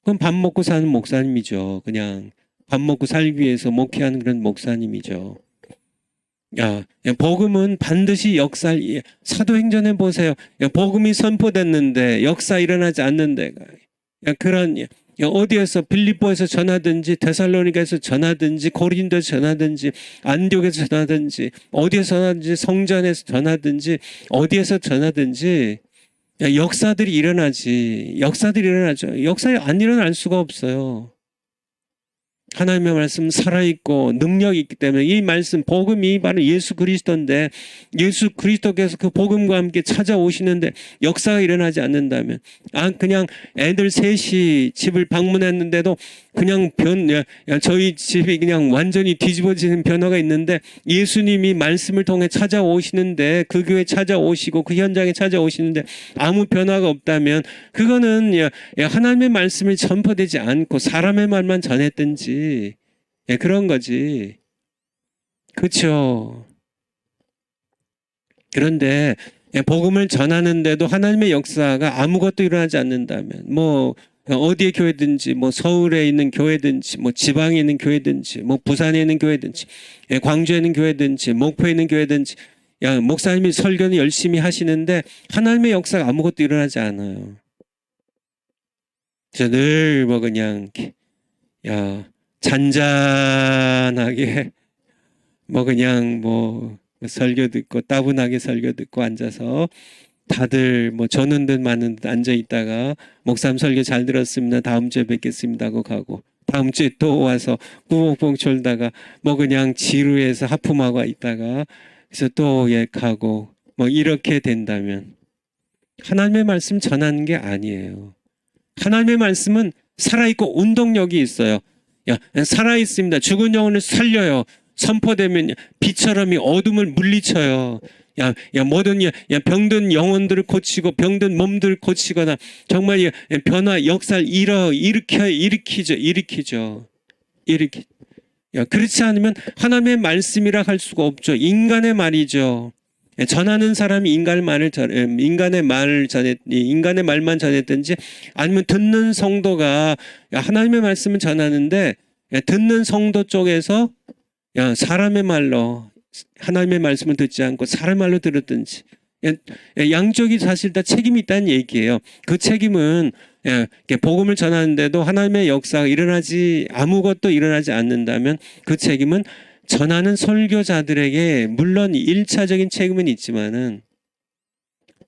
그건 밥 먹고 사는 목사님이죠. 그냥 밥 먹고 살기 위해서 목회하는 그런 목사님이죠. 복음은 반드시 사도행전에 보세요. 복음이 선포됐는데 역사 일어나지 않는데 그런 어디에서 빌립보에서 전하든지 데살로니가에서 전하든지 고린도에서 전하든지 안디옥에서 전하든지 어디에서 전하든지 성전에서 전하든지 어디에서 전하든지 역사들이 일어나지. 역사들이 일어나죠. 역사가 안 일어날 수가 없어요. 하나님의 말씀 살아있고 능력이 있기 때문에 이 말씀 복음이 바로 예수 그리스도인데 예수 그리스도께서 그 복음과 함께 찾아오시는데 역사가 일어나지 않는다면 그냥 애들 셋이 집을 방문했는데도 그냥 저희 집이 그냥 완전히 뒤집어지는 변화가 있는데 예수님이 말씀을 통해 찾아오시는데 그 교회 찾아오시고 그 현장에 찾아오시는데 아무 변화가 없다면 그거는 하나님의 말씀이 전파되지 않고 사람의 말만 전했든지 그런 거지. 그렇죠. 그런데 복음을 전하는데도 하나님의 역사가 아무것도 일어나지 않는다면 뭐 어디의 교회든지 뭐 서울에 있는 교회든지 뭐 지방에 있는 교회든지 뭐 부산에 있는 교회든지 광주에 있는 교회든지 목포에 있는 교회든지 목사님이 설교는 열심히 하시는데 하나님의 역사가 아무것도 일어나지 않아요. 그래서 늘 뭐 그냥 잔잔하게 뭐 그냥 뭐 설교 듣고 따분하게 설교 듣고 앉아서 다들 뭐 저는 듯 마는 듯 앉아 있다가 목사님 설교 잘 들었습니다. 다음 주에 뵙겠습니다 하고 가고 다음 주에 또 와서 꾸벅꾸벅 졸다가 뭐 그냥 지루해서 하품하고 있다가 그래서 또 가고 뭐 이렇게 된다면 하나님의 말씀 전하는 게 아니에요. 하나님의 말씀은 살아있고 운동력이 있어요. 살아있습니다. 죽은 영혼을 살려요. 선포되면 빛처럼 어둠을 물리쳐요. 모든 병든 영혼들을 고치고 병든 몸들을 고치거나 정말 변화 역사를 일으키죠. 그렇지 않으면 하나님의 말씀이라 할 수가 없죠. 인간의 말이죠. 전하는 사람이 인간의 말만 전했든지 아니면 듣는 성도가 하나님의 말씀을 전하는데 듣는 성도 쪽에서 사람의 말로 하나님의 말씀을 듣지 않고 사람의 말로 들었든지 양쪽이 사실 다 책임이 있다는 얘기예요. 그 책임은 복음을 전하는데도 하나님의 역사가 아무것도 일어나지 않는다면 그 책임은 전하는 설교자들에게 물론 1차적인 책임은 있지만은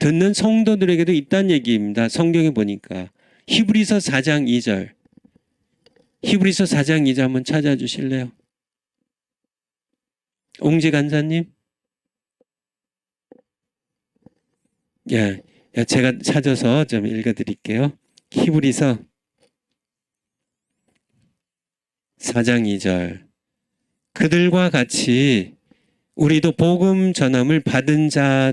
듣는 성도들에게도 있다는 얘기입니다. 성경에 보니까 히브리서 4장 2절 한번 찾아주실래요? 옹지 간사님? 제가 찾아서 좀 읽어드릴게요. 히브리서 4장 2절 그들과 같이 우리도 복음 전함을 받은 자이나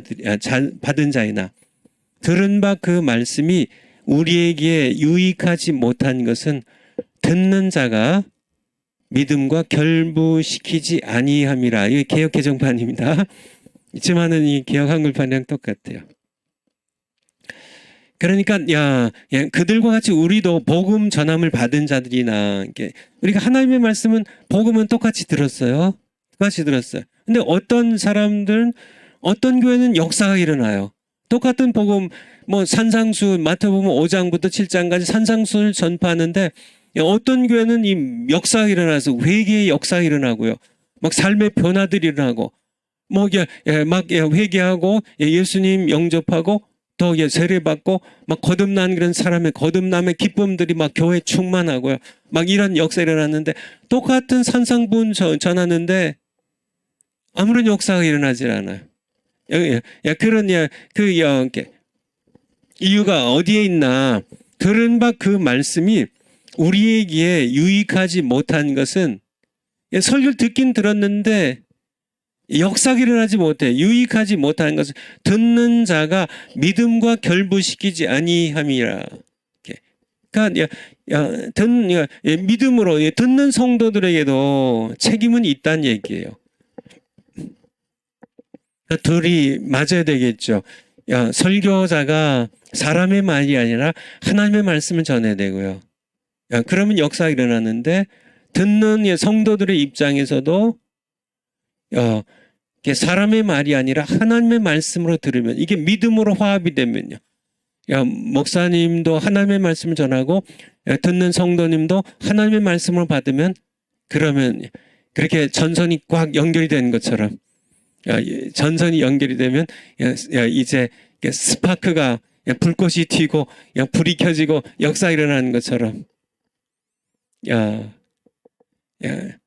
들은 바 그 말씀이 우리에게 유익하지 못한 것은 듣는 자가 믿음과 결부시키지 아니함이라. 이게 개역 개정판입니다. 있지만은 이 개역 한글판이랑 똑같아요. 그러니까 그들과 같이 우리도 복음 전함을 받은 자들이나 우리가 하나님의 말씀은 복음은 똑같이 들었어요. 근데 어떤 사람들은 어떤 교회는 역사가 일어나요. 똑같은 복음 뭐 산상수 마태복음 5장부터 7장까지 산상수를 전파하는데 어떤 교회는 이 역사가 일어나서 회개의 역사가 일어나고요. 막 삶의 변화들이 일어나고 뭐 막 회개하고 예수님 영접하고 또 세례받고 막 거듭난 그런 사람의 거듭남의 기쁨들이 막 교회 충만하고요. 막 이런 역사 일어났는데 똑같은 산상분 전하는데 아무런 역사가 일어나질 않아요. 그런 이유가 어디에 있나? 그런 그 말씀이 우리에게 유익하지 못한 것은 설교를 듣긴 들었는데 역사가 일어나지 못해. 유익하지 못한 것은 듣는 자가 믿음과 결부시키지 아니함이라. 그러니까 믿음으로 듣는 성도들에게도 책임은 있다는 얘기예요. 둘이 맞아야 되겠죠. 설교자가 사람의 말이 아니라 하나님의 말씀을 전해야 되고요. 그러면 역사가 일어나는데 듣는 성도들의 입장에서도 사람의 말이 아니라 하나님의 말씀으로 들으면 이게 믿음으로 화합이 되면요. 목사님도 하나님의 말씀을 전하고 듣는 성도님도 하나님의 말씀을 받으면 그러면 그렇게 전선이 꽉 연결이 되는 것처럼 전선이 연결이 되면 이제 스파크가 불꽃이 튀고 불이 켜지고 역사 일어나는 것처럼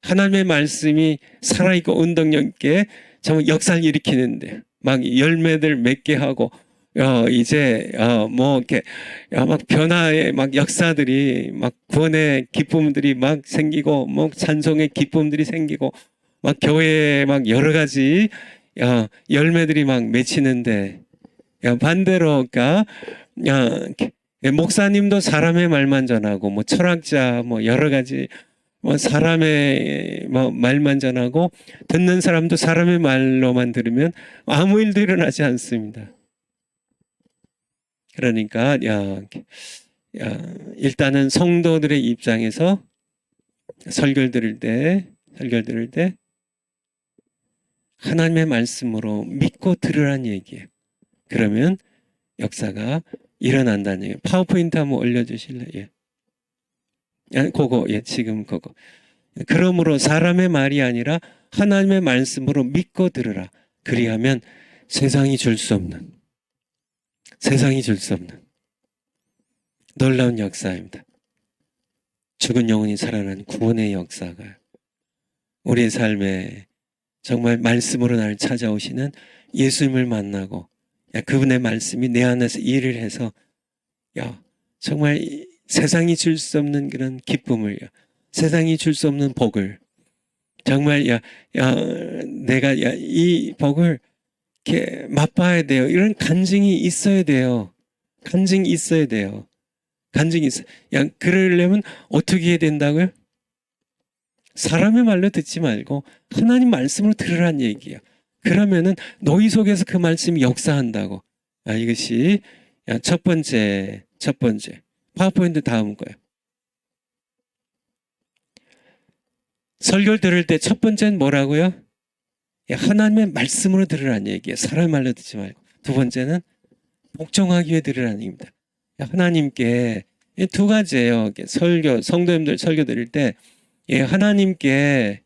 하나님의 말씀이 살아있고 운동력 있게 정말 역사를 일으키는데 막 열매들 맺게 하고 이제 뭐 이렇게 막 변화의 막 역사들이 막 구원의 기쁨들이 막 생기고 뭐 찬송의 기쁨들이 생기고 막 교회에 막 여러 가지 열매들이 막 맺히는데 반대로 그러니까 목사님도 사람의 말만 전하고 뭐 철학자 뭐 여러 가지 뭐 사람의 뭐 말만 전하고 듣는 사람도 사람의 말로만 들으면 아무 일도 일어나지 않습니다. 그러니까 일단은 성도들의 입장에서 설교를 들을 때 하나님의 말씀으로 믿고 들으란 얘기예요. 그러면 역사가 일어난다는 얘기예요. 파워포인트 한번 올려주실래요? 그거 지금 그거. 그러므로 사람의 말이 아니라 하나님의 말씀으로 믿고 들으라. 그리하면 세상이 줄 수 없는 놀라운 역사입니다. 죽은 영혼이 살아난 구원의 역사가 우리의 삶에 정말 말씀으로 나를 찾아오시는 예수님을 만나고 그분의 말씀이 내 안에서 일을 해서 정말 세상이 줄 수 없는 그런 기쁨을 세상이 줄 수 없는 복을 정말 내가 이 복을 이렇게 맛봐야 돼요. 이런 간증이 있어야 돼요. 간증이 있어야 돼요. 간증이 있어. 그러려면 어떻게 해야 된다고요? 사람의 말로 듣지 말고 하나님 말씀으로 들으란 얘기예요. 그러면은 너희 속에서 그 말씀이 역사한다고. 이것이 첫 번째. 파워포인트 다음 거예요. 설교를 들을 때 첫 번째는 뭐라고요? 하나님의 말씀으로 들으라는 얘기예요. 사람의 말로 듣지 말고. 두 번째는 복종하기 위해 들으라는 얘기입니다. 하나님께 두 가지예요. 성도님들 설교 들을 때 하나님께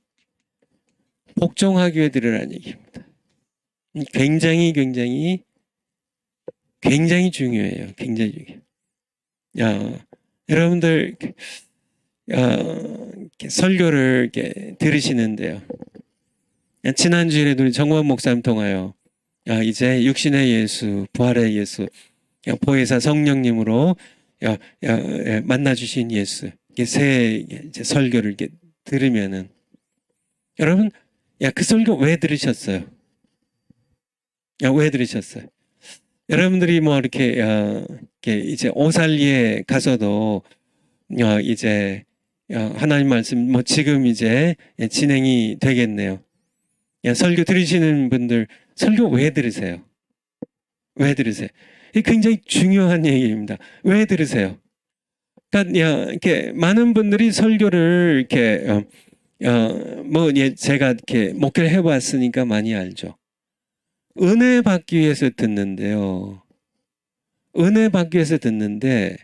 복종하기 위해 들으라는 얘기입니다. 굉장히 중요해요. 굉장히 중요해요. 여러분들 설교를 이렇게 들으시는데요. 지난주에도 정원 목사님 통하여 이제 육신의 예수, 부활의 예수, 보혜사 성령님으로 만나주신 예수, 새 설교를 이렇게 들으면은 여러분, 그 설교 왜 들으셨어요? 왜 들으셨어요? 여러분들이 뭐 이렇게 이제 오살리에 가서도 이제 하나님 말씀 뭐 지금 이제 진행이 되겠네요. 설교 들으시는 분들 설교 왜 들으세요? 왜 들으세요? 이게 굉장히 중요한 얘기입니다. 왜 들으세요? 그러니까 이렇게 많은 분들이 설교를 이렇게 뭐 제가 이렇게 목회를 해봤으니까 많이 알죠. 은혜 받기 위해서 듣는데요. 은혜 받기 위해서 듣는데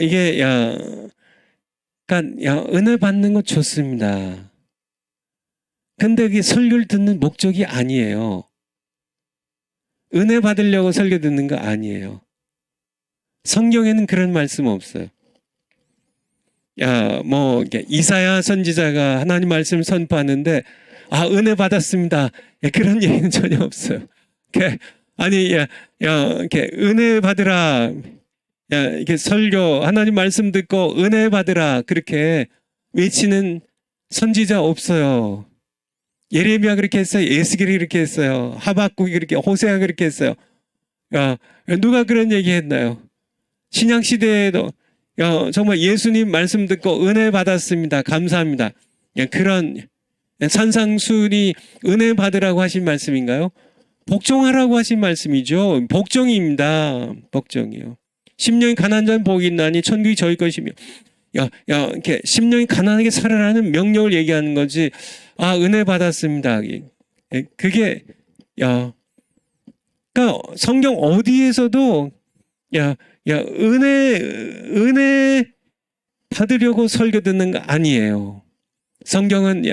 이게 그러니까 은혜 받는 건 좋습니다. 근데 그게 설교를 듣는 목적이 아니에요. 은혜 받으려고 설교 듣는 거 아니에요. 성경에는 그런 말씀 없어요. 이사야 선지자가 하나님 말씀을 선포하는데, 은혜 받았습니다. 그런 얘기는 전혀 없어요. 이렇게 은혜 받으라. 이렇게 설교, 하나님 말씀 듣고 은혜 받으라. 그렇게 외치는 선지자 없어요. 예레미야 그렇게 했어요. 에스겔이 그렇게 했어요. 하박국이 그렇게, 호세아가 그렇게 했어요. 누가 그런 얘기 했나요? 신약 시대에도 정말 예수님 말씀 듣고 은혜 받았습니다. 감사합니다. 그런 산상수훈이 은혜 받으라고 하신 말씀인가요? 복종하라고 하신 말씀이죠. 복종입니다. 복종이요. 심령이 가난한 자는 복이 있나니 천국이 저희 것이며. 이렇게 심령이 가난하게 살아라는 명령을 얘기하는 거지. 은혜 받았습니다. 그게 그러니까 성경 어디에서도 은혜 받으려고 설교 듣는 거 아니에요. 성경은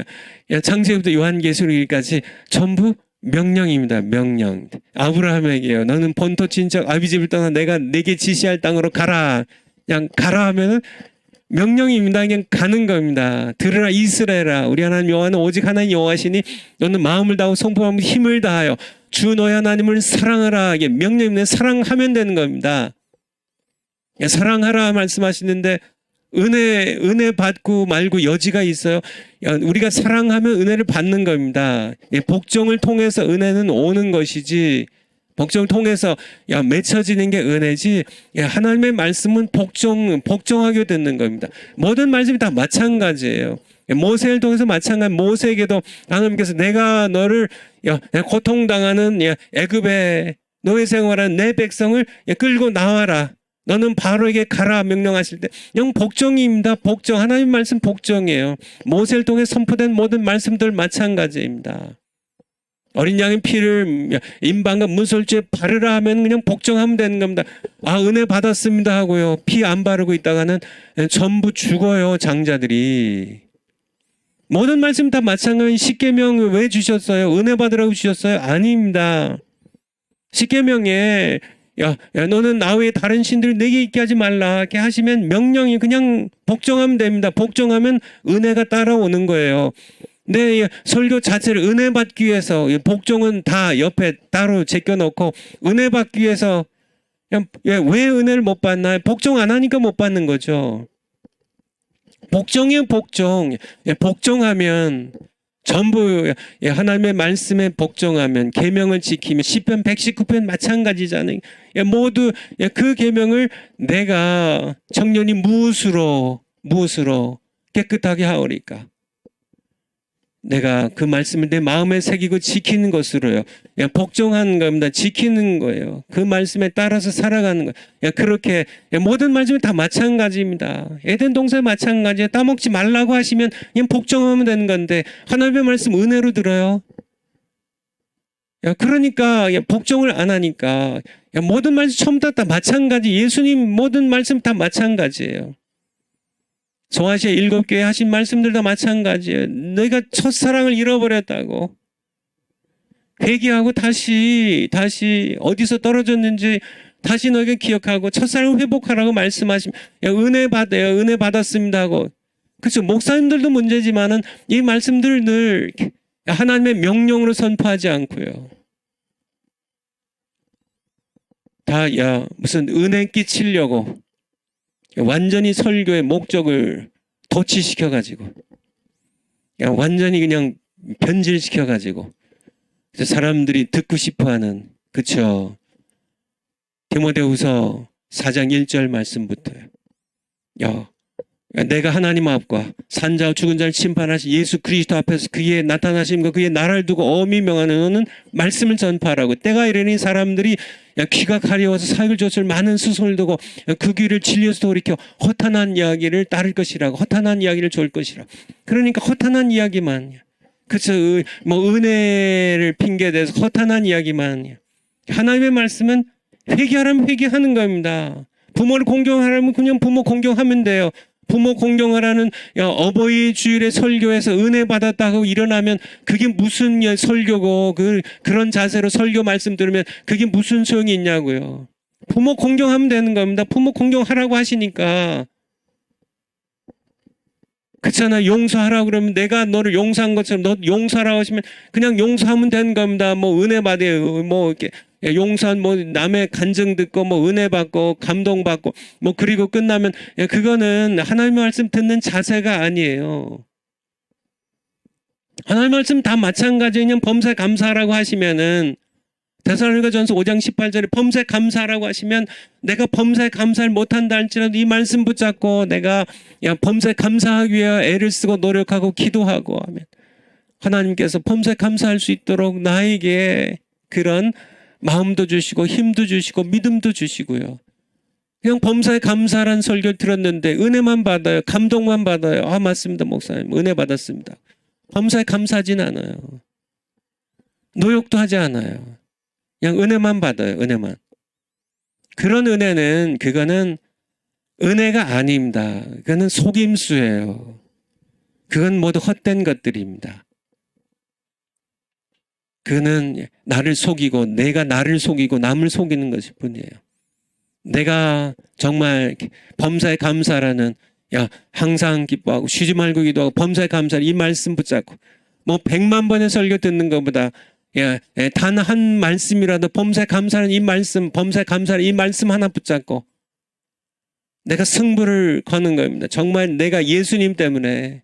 창세기부터 요한계시록까지 전부 명령입니다. 명령. 아브라함에게요. 너는 본토 친척 아비 집을 떠나 내가 내게 지시할 땅으로 가라. 그냥 가라 하면은 명령입니다. 그냥 가는 겁니다. 들으라 이스라엘아. 우리 하나님 여호와는 오직 하나님 여호와시니 너는 마음을 다하고 성품하고 힘을 다하여 주 너희 하나님을 사랑하라. 이게 명령입니다. 사랑하면 되는 겁니다. 사랑하라 말씀하시는데 은혜 받고 말고 여지가 있어요. 우리가 사랑하면 은혜를 받는 겁니다. 복종을 통해서 은혜는 오는 것이지, 복종을 통해서 맺혀지는 게 은혜지, 하나님의 말씀은 복종하게 듣는 겁니다. 모든 말씀이 다 마찬가지예요. 모세를 통해서 마찬가지. 모세에게도 하나님께서 내가 너를 고통당하는 애굽의 노예 생활한 내 백성을 끌고 나와라. 너는 바로에게 가라 명령하실 때 영 복종입니다. 복종. 하나님 말씀 복종이에요. 모세를 통해 선포된 모든 말씀들 마찬가지입니다. 어린 양의 피를 임방과 문설주에 바르라 하면 그냥 복종하면 되는 겁니다. 은혜 받았습니다 하고요. 피 안 바르고 있다가는 전부 죽어요. 장자들이. 모든 말씀 다 마찬가지. 십계명 왜 주셨어요? 은혜 받으라고 주셨어요? 아닙니다. 십계명에 너는 나 외에 다른 신들을 내게 있게 하지 말라. 이렇게 하시면 명령이 그냥 복종하면 됩니다. 복종하면 은혜가 따라오는 거예요. 내 설교 자체를 은혜 받기 위해서 복종은 다 옆에 따로 제껴놓고 은혜 받기 위해서 왜 은혜를 못 받나요? 복종 안 하니까 못 받는 거죠. 복종이요, 복종. 복종하면 전부 하나님의 말씀에 복종하면, 계명을 지키면, 시편 119편 마찬가지잖아요. 모두 그 계명을 내가 청년이 무엇으로 깨끗하게 하오리까? 내가 그 말씀을 내 마음에 새기고 지키는 것으로요. 복종하는 겁니다. 지키는 거예요. 그 말씀에 따라서 살아가는 거예요. 그렇게 모든 말씀이 다 마찬가지입니다. 에덴 동산에 마찬가지예요. 따먹지 말라고 하시면 그냥 복종하면 되는 건데 하나님의 말씀 은혜로 들어요. 그러니까 복종을 안 하니까 모든 말씀 처음부터 다 마찬가지. 예수님 모든 말씀 다 마찬가지예요. 소아시아 7교회 하신 말씀들 다 마찬가지예요. 너희가 첫사랑을 잃어버렸다고. 회개하고 다시 어디서 떨어졌는지 다시 너희가 기억하고 첫사랑을 회복하라고 말씀하시면 은혜 받아요. 은혜 받았습니다 하고. 그렇죠. 목사님들도 문제지만은 이 말씀들을 늘 하나님의 명령으로 선포하지 않고요. 다 무슨 은혜 끼치려고 완전히 설교의 목적을 도취시켜가지고 완전히 그냥 변질시켜가지고 사람들이 듣고 싶어하는, 그쵸? 디모데후서 4장 1절 말씀부터요. 내가 하나님 앞과 산자와 죽은 자를 심판하신 예수 그리스도 앞에서 그의 나타나심과 그의 나라를 두고 엄히 명하는 너는 말씀을 전파하라고. 때가 이르니 사람들이 귀가 가려워서 사익을 줬을 많은 수송을 두고 그 귀를 진리에서 돌이켜 허탄한 이야기를 따를 것이라고. 허탄한 이야기를 좋을 것이라고. 그러니까 허탄한 이야기만, 그쵸? 은혜를 핑계대서 허탄한 이야기만. 하나님의 말씀은 회개하라면 회개하는 겁니다. 부모를 공경하라면 그냥 부모 공경하면 돼요. 부모 공경하라는 어버이 주일에 설교에서 은혜 받았다고 일어나면 그게 무슨 설교고 그런 자세로 설교 말씀 들으면 그게 무슨 소용이 있냐고요. 부모 공경하면 되는 겁니다. 부모 공경하라고 하시니까. 그렇잖아. 용서하라고 그러면 내가 너를 용서한 것처럼 너 용서하라고 하시면 그냥 용서하면 되는 겁니다. 뭐 은혜 받아요. 뭐 이렇게 용서한 뭐 남의 간증 듣고 뭐 은혜 받고 감동 받고 뭐 그리고 끝나면 그거는 하나님의 말씀 듣는 자세가 아니에요. 하나님의 말씀 다 마찬가지예요. 그냥 범사에 감사하라고 하시면은 데살로니가전서 5장 18절에 범사에 감사하라고 하시면 내가 범사에 감사를 못한다 할지라도 이 말씀 붙잡고 내가 범사에 감사하기 위해 애를 쓰고 노력하고 기도하고 하면 하나님께서 범사에 감사할 수 있도록 나에게 그런 마음도 주시고 힘도 주시고 믿음도 주시고요. 그냥 범사에 감사란 설교를 들었는데 은혜만 받아요. 감동만 받아요. 아 맞습니다 목사님 은혜 받았습니다. 범사에 감사하진 않아요. 노력도 하지 않아요. 그냥 은혜만 받아요. 은혜만. 그런 은혜는 그거는 은혜가 아닙니다. 그거는 속임수예요. 그건 모두 헛된 것들입니다. 그는 나를 속이고 내가 나를 속이고 남을 속이는 것일 뿐이에요. 내가 정말 범사에 감사라는 항상 기뻐하고 쉬지 말고 기도하고 범사에 감사 이 말씀 붙잡고 뭐 100만 번의 설교 듣는 것보다 단 한 말씀이라도 범사에 감사하는 이 말씀 범사에 감사하는 이 말씀 하나 붙잡고 내가 승부를 거는 겁니다. 정말 내가 예수님 때문에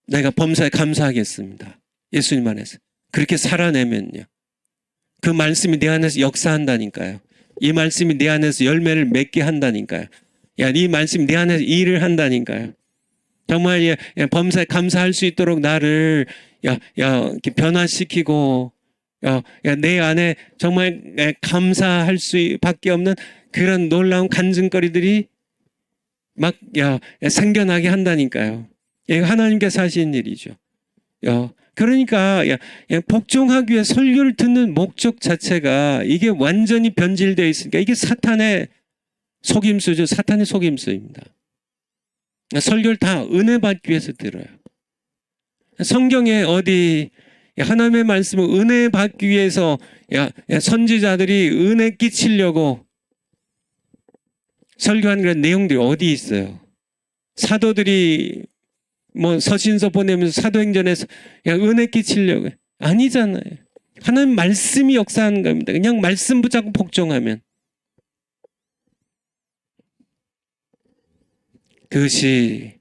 내가 범사에 감사하겠습니다. 예수님 안에서 그렇게 살아내면요 그 말씀이 내 안에서 역사한다니까요. 이 말씀이 내 안에서 열매를 맺게 한다니까요. 이 말씀이 내 안에서 일을 한다니까요. 정말 범사에 감사할 수 있도록 나를 이렇게 변화시키고 내 안에 정말 감사할 수밖에 없는 그런 놀라운 간증거리들이 막 생겨나게 한다니까요. 하나님께서 하신 일이죠. 그러니까 복종하기 위해 설교를 듣는 목적 자체가 이게 완전히 변질되어 있으니까 이게 사탄의 속임수죠. 사탄의 속임수입니다. 설교를 다 은혜 받기 위해서 들어요. 성경에 어디 하나님의 말씀을 은혜 받기 위해서 선지자들이 은혜 끼치려고 설교한 그런 내용들이 어디 있어요? 사도들이 뭐 서신서 보내면서 사도행전에서 은혜 끼치려고 아니잖아요. 하나님 말씀이 역사하는 겁니다. 그냥 말씀 붙잡고 복종하면 그것이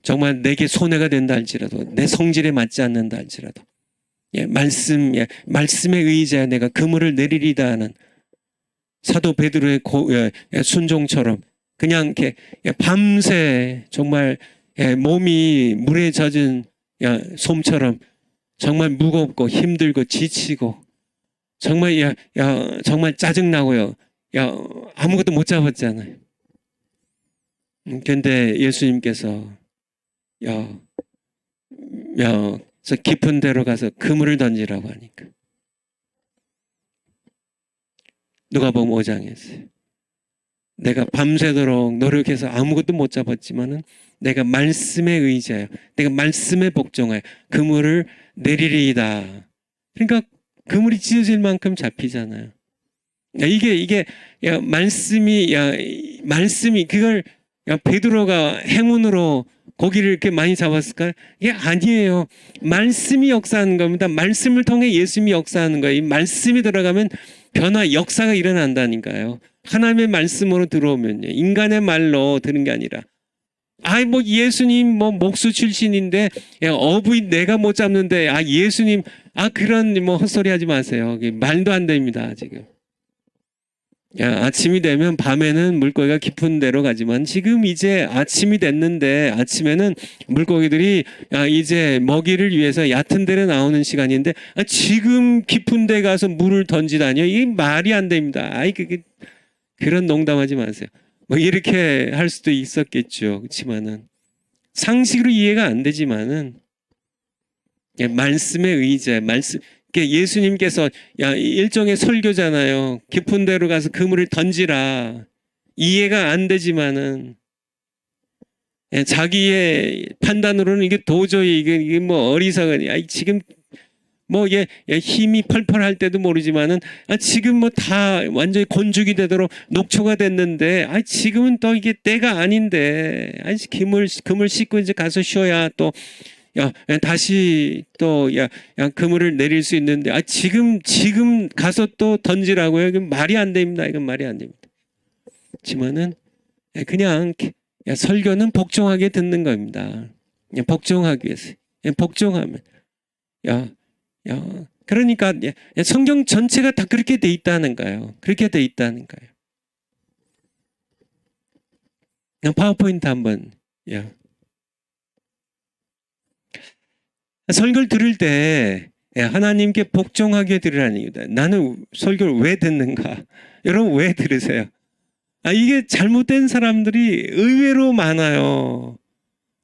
정말 내게 손해가 된다 할지라도 내 성질에 맞지 않는다 할지라도 말씀에 의지하여 내가 그물을 내리리다 하는 사도 베드로의 순종처럼 그냥 이렇게 밤새 정말 몸이 물에 젖은 솜처럼 정말 무겁고 힘들고 지치고 정말 정말 짜증나고요. 아무것도 못 잡았잖아요. 근데 예수님께서 저 깊은 데로 가서 그물을 던지라고 하니까 누가복음 5장에서 내가 밤새도록 노력해서 아무것도 못 잡았지만은 내가 말씀에 의지하여 내가 말씀에 복종하여 그물을 내리리이다. 그러니까 그물이 찢어질 만큼 잡히잖아요. 이게 말씀이 그걸 베드로가 행운으로 고기를 이렇게 많이 잡았을까요? 이게 아니에요. 말씀이 역사하는 겁니다. 말씀을 통해 예수님이 역사하는 거예요. 이 말씀이 들어가면 변화, 역사가 일어난다니까요. 하나님의 말씀으로 들어오면요. 인간의 말로 들은 게 아니라 뭐 예수님 뭐 목수 출신인데 어부인 내가 못 잡는데 예수님 그런 뭐 헛소리 하지 마세요. 말도 안 됩니다. 지금. 아침이 되면 밤에는 물고기가 깊은 데로 가지만 지금 이제 아침이 됐는데 아침에는 물고기들이 이제 먹이를 위해서 얕은 데로 나오는 시간인데 지금 깊은 데 가서 물을 던지다니요. 이게 말이 안 됩니다. 그런 농담하지 마세요. 뭐 이렇게 할 수도 있었겠죠. 그렇지만은 상식으로 이해가 안 되지만은 말씀에 의지해 말씀. 예수님께서 일종의 설교잖아요. 깊은 데로 가서 그물을 던지라. 이해가 안 되지만은 자기의 판단으로는 이게 도저히 이게 뭐 어리석은 지금 뭐 힘이 펄펄할 때도 모르지만은 지금 뭐 다 완전히 건축이 되도록 녹초가 됐는데 지금은 또 이게 때가 아닌데 그물 씻고 이제 가서 쉬어야 또 다시 또 그물을 내릴 수 있는데 지금 가서 또 던지라고요. 이건 말이 안 됩니다. 이건 말이 안 됩니다. 지만은 그냥 설교는 복종하게 듣는 겁니다. 복종하기 위해서. 복종하면 그러니까 성경 전체가 다 그렇게 돼 있다는 거예요. 그렇게 돼 있다는 거예요. 파워포인트 한번. 설교를 들을 때 하나님께 복종하게 들으라는 이유다. 나는 설교를 왜 듣는가? 여러분 왜 들으세요? 이게 잘못된 사람들이 의외로 많아요.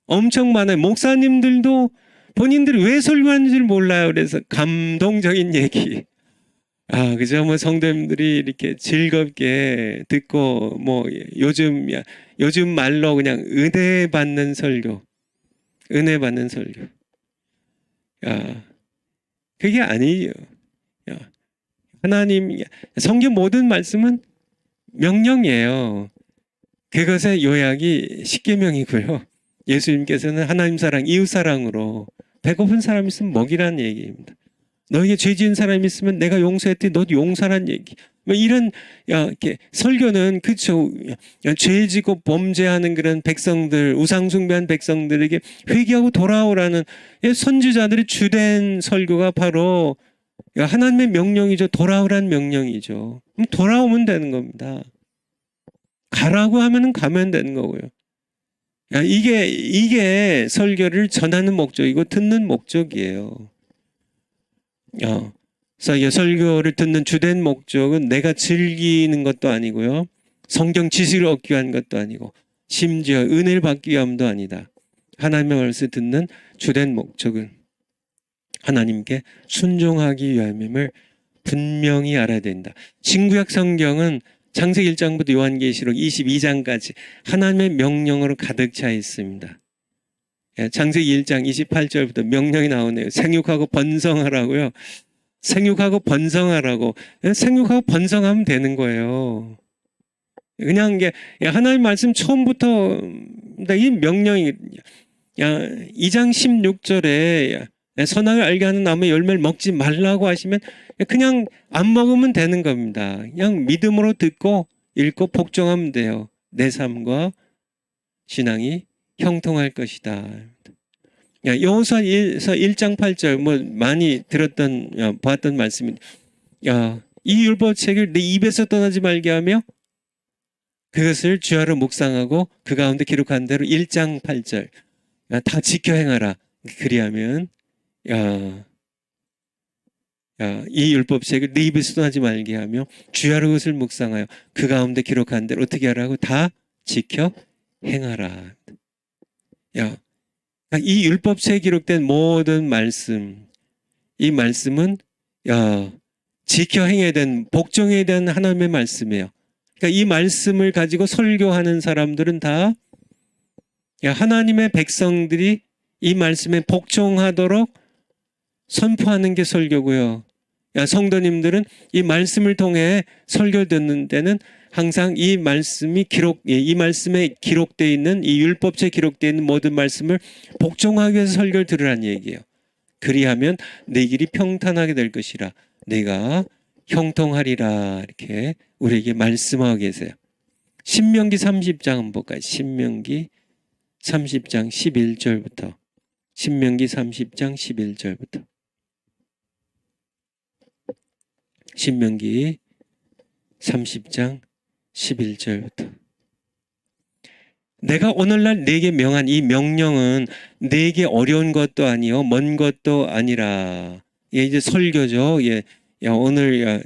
엄청 많아요. 목사님들도 본인들이 왜 설교하는지를 몰라요. 그래서 감동적인 얘기. 그죠? 뭐 성도님들이 이렇게 즐겁게 듣고 뭐 요즘 말로 그냥 은혜 받는 설교. 은혜 받는 설교. 그게 아니에요. 하나님 성경 모든 말씀은 명령이에요. 그것의 요약이 십계명이고요. 예수님께서는 하나님 사랑, 이웃 사랑으로 배고픈 사람 있으면 먹이라는 얘기입니다. 너에게 죄 지은 사람이 있으면 내가 용서했더니 너도 용서란 얘기. 뭐 이런 이렇게 설교는 그렇죠. 죄 지고 범죄하는 그런 백성들, 우상 숭배한 백성들에게 회개하고 돌아오라는 선지자들의 주된 설교가 바로 하나님의 명령이죠. 돌아오란 명령이죠. 그럼 돌아오면 되는 겁니다. 가라고 하면은 가면 되는 거고요. 이게 설교를 전하는 목적이고 듣는 목적이에요. 그래서 설교를 듣는 주된 목적은 내가 즐기는 것도 아니고요. 성경 지식을 얻기 위한 것도 아니고 심지어 은혜를 받기 위함도 아니다. 하나님의 말씀을 듣는 주된 목적은 하나님께 순종하기 위함임을 분명히 알아야 된다. 신구약 성경은 창세기 1장부터 요한계시록 22장까지 하나님의 명령으로 가득 차 있습니다. 창세기 1장 28절부터 명령이 나오네요. 생육하고 번성하라고요. 생육하고 번성하라고. 생육하고 번성하면 되는 거예요. 그냥 이게 하나님 말씀 처음부터 이 명령이 2장 16절에 선악을 알게 하는 나무의 열매를 먹지 말라고 하시면 그냥 안 먹으면 되는 겁니다. 그냥 믿음으로 듣고 읽고 복종하면 돼요. 내 삶과 신앙이 형통할 것이다. 여호수아 1장 8절 뭐 많이 들었던 봤던 말씀입니다. 이 율법책을 내 입에서 떠나지 말게 하며 그것을 주야로 묵상하고 그 가운데 기록한 대로 1장 8절 다 지켜 행하라. 그리하면 이 율법책을 내 입에서 떠나지 말게 하며 주야로 그것을 묵상하여 그 가운데 기록한 대로 어떻게 하라고 다 지켜 행하라. 이 율법책에 기록된 모든 말씀, 이 말씀은 지켜 행해야 되는 복종해야 되는 하나님의 말씀이에요. 그러니까 이 말씀을 가지고 설교하는 사람들은 다 하나님의 백성들이 이 말씀에 복종하도록 선포하는 게 설교고요. 성도님들은 이 말씀을 통해 설교 듣는 데는 항상 이 말씀에 기록되어 있는 이 율법책에 기록되어 있는 모든 말씀을 복종하기 위해서 설교를 들으라는 얘기예요. 그리하면 내 길이 평탄하게 될 것이라 내가 형통하리라 이렇게 우리에게 말씀하고 계세요. 신명기 30장 한번 볼까요? 신명기 30장 11절부터 신명기 30장 11절부터 신명기 30장 11절부터 내가 오늘날 네게 명한 이 명령은 네게 어려운 것도 아니요 먼 것도 아니라 이제 설교죠. 오늘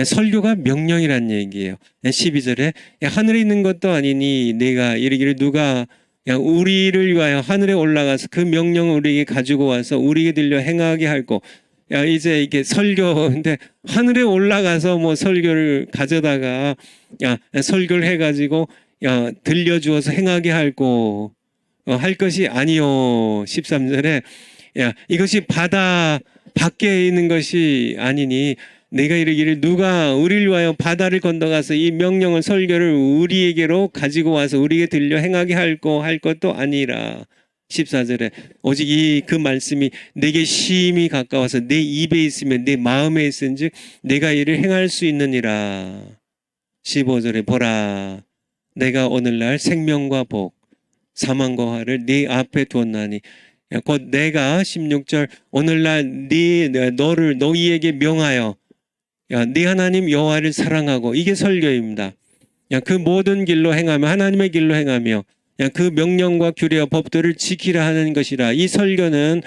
설교가 명령이란 얘기예요. 12절에 하늘에 있는 것도 아니니 내가 이르기를 누가 우리를 위하여 하늘에 올라가서 그 명령을 우리에게 가지고 와서 우리에게 들려 행하게 할고 야, 이제 이게 설교인데 하늘에 올라가서 뭐 설교를 가져다가 야, 설교를 해가지고 야, 들려주어서 행하게 할고 할 것이 아니요. 13절에 야, 이것이 바다 밖에 있는 것이 아니니 내가 이르기를 누가 우리를 위하여 바다를 건너가서 이 명령을 설교를 우리에게로 가지고 와서 우리에게 들려 행하게 할고 할 것도 아니라 14절에 오직 그 말씀이 내게 심히 가까워서 내 입에 있으면 내 마음에 있은즉 내가 이를 행할 수 있느니라. 15절에 보라 내가 오늘날 생명과 복 사망과 화를 네 앞에 두었나니 곧 내가 16절 오늘날 너를 너희에게 명하여 야, 네 하나님 여호와를 사랑하고 이게 설교입니다. 야, 그 모든 길로 행하며 하나님의 길로 행하며 야, 그 명령과 규례와 법도를 지키라 하는 것이라. 이 설교는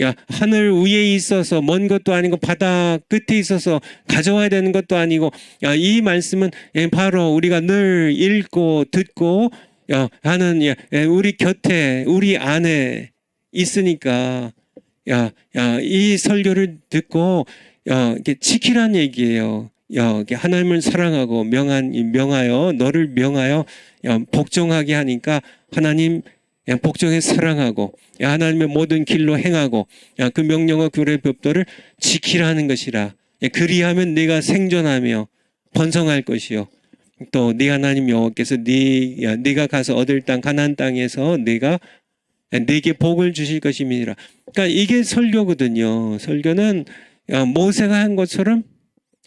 야, 하늘 위에 있어서 먼 것도 아니고 바다 끝에 있어서 가져와야 되는 것도 아니고 야, 이 말씀은 바로 우리가 늘 읽고 듣고 야, 하는 야, 우리 곁에 우리 안에 있으니까 야, 이 설교를 듣고 이게 지키란 얘기예요. 하나님을 사랑하고 명하여 너를 명하여 복종하게 하니까 하나님 복종해 사랑하고 하나님의 모든 길로 행하고 그 명령과 규례 법도를 지키라는 것이라. 그리하면 네가 생존하며 번성할 것이요. 또 네 하나님 여호와께서 네가 가서 얻을 땅 가나안 땅에서 네게 복을 주실 것임이니라. 그러니까 이게 설교거든요. 설교는 모세가 한 것처럼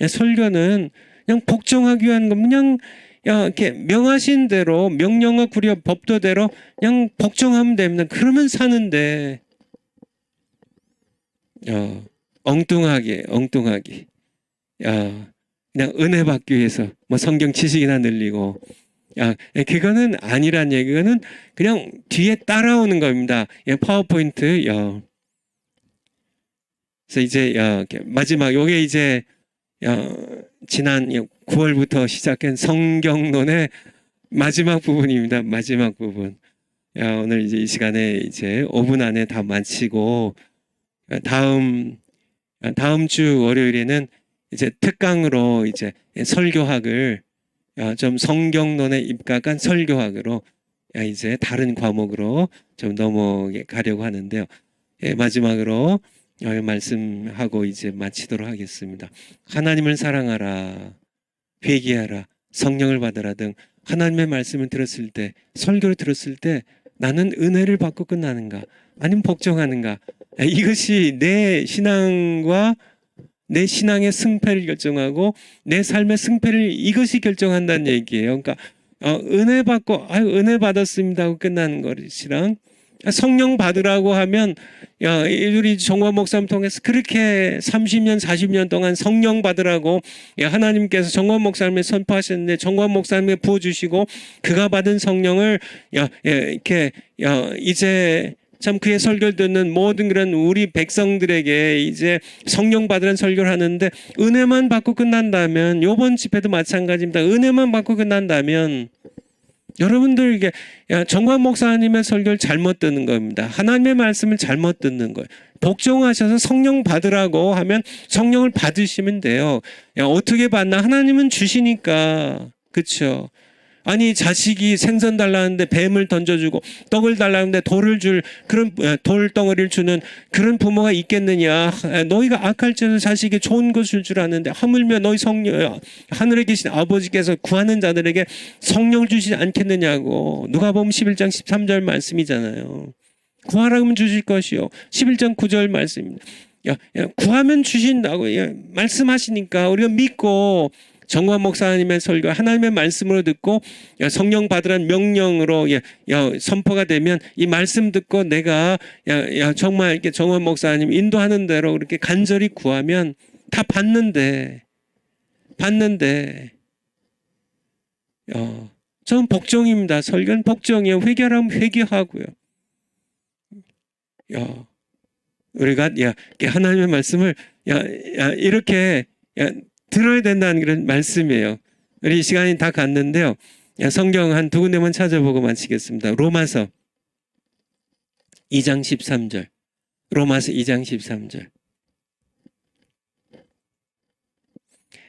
설교는 그냥 복종하기 위한 거 그냥 이렇게 명하신 대로 명령과 규례 법도대로 그냥 복종하면 됩니다. 그러면 사는데 엉뚱하게 그냥 은혜 받기 위해서 뭐 성경 지식이나 늘리고 그거는 아니란 얘기는 그냥 뒤에 따라오는 겁니다. 파워포인트 그래서 이제 마지막 요게 이제 지난 9월부터 시작한 성경론의 마지막 부분입니다. 마지막 부분. 오늘 이제 이 시간에 이제 5분 안에 다 마치고 다음 주 월요일에는 이제 특강으로 이제 설교학을 좀 성경론에 입각한 설교학으로 이제 다른 과목으로 좀 넘어가려고 하는데요. 마지막으로 말씀하고 이제 마치도록 하겠습니다. 하나님을 사랑하라, 회개하라, 성령을 받으라 등 하나님의 말씀을 들었을 때, 설교를 들었을 때 나는 은혜를 받고 끝나는가? 아니면 복종하는가? 이것이 내 신앙과 내 신앙의 승패를 결정하고 내 삶의 승패를 이것이 결정한다는 얘기예요. 그러니까 은혜 받고 은혜 받았습니다 하고 끝나는 것이랑 성령 받으라고 하면 우리 정관 목사님 통해서 그렇게 30년 40년 동안 성령 받으라고 하나님께서 정관 목사님을 선포하셨는데 정관 목사님에 부어주시고 그가 받은 성령을 이렇게 이제 참 그의 설교를 듣는 모든 그런 우리 백성들에게 이제 성령 받으라는 설교를 하는데 은혜만 받고 끝난다면 이번 집회도 마찬가지입니다. 은혜만 받고 끝난다면 여러분들 이게 정관 목사님의 설교를 잘못 듣는 겁니다. 하나님의 말씀을 잘못 듣는 거예요. 복종하셔서 성령 받으라고 하면 성령을 받으시면 돼요. 어떻게 받나? 하나님은 주시니까. 그렇죠? 아니 자식이 생선 달라는데 뱀을 던져주고 떡을 달라는데 돌을 줄 그런 돌덩어리를 주는 그런 부모가 있겠느냐. 너희가 악할지라도 자식이 좋은 것을 줄 아는데 하물며 너희 성령 하늘에 계신 아버지께서 구하는 자들에게 성령을 주시지 않겠느냐고. 누가복음 11장 13절 말씀이잖아요. 구하라면 주실 것이요. 11장 9절 말씀입니다. 구하면 주신다고 말씀하시니까 우리가 믿고 정관 목사님의 설교 하나님의 말씀으로 듣고 성령 받으라는 명령으로 선포가 되면 이 말씀 듣고 내가 정말 이렇게 정관 목사님 인도하는 대로 그렇게 간절히 구하면 다 받는데 저는 복종입니다. 설교는 복종이에요. 회개하라면 회개하고요. 우리가 하나님의 말씀을 이렇게 들어야 된다는 그런 말씀이에요. 우리 이 시간이 다 갔는데요. 성경 한 두 군데만 찾아보고 마치겠습니다. 로마서 2장 13절. 로마서 2장 13절.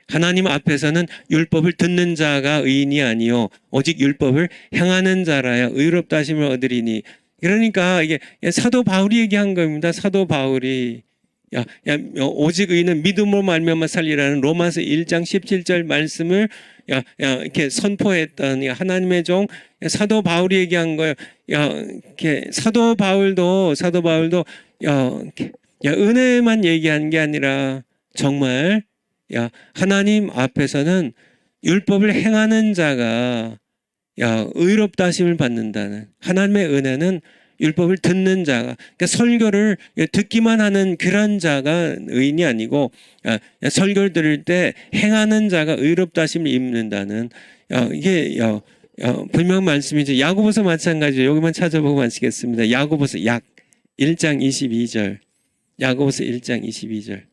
하나님 앞에서는 율법을 듣는 자가 의인이 아니요 오직 율법을 행하는 자라야 의롭다 하심을 얻으리니. 그러니까 이게 사도 바울이 얘기한 겁니다. 사도 바울이 오직 의인은 믿음으로 말미암아 살리라는 로마서 1장 17절 말씀을 이렇게 선포했던 하나님의 종 사도 바울이 얘기한 거예요. 이렇게 사도 바울도 은혜만 얘기한 게 아니라 정말 하나님 앞에서는 율법을 행하는 자가 의롭다 하심을 받는다는, 하나님의 은혜는 율법을 듣는 자가, 그러니까 설교를 듣기만 하는 그런 자가 의인이 아니고 설교를 들을 때 행하는 자가 의롭다 하심을 입는다는, 이게 분명 말씀이죠. 야고보서 마찬가지죠. 여기만 찾아보고 마치겠습니다. 야고보서 1장 22절. 야고보서 1장 22절.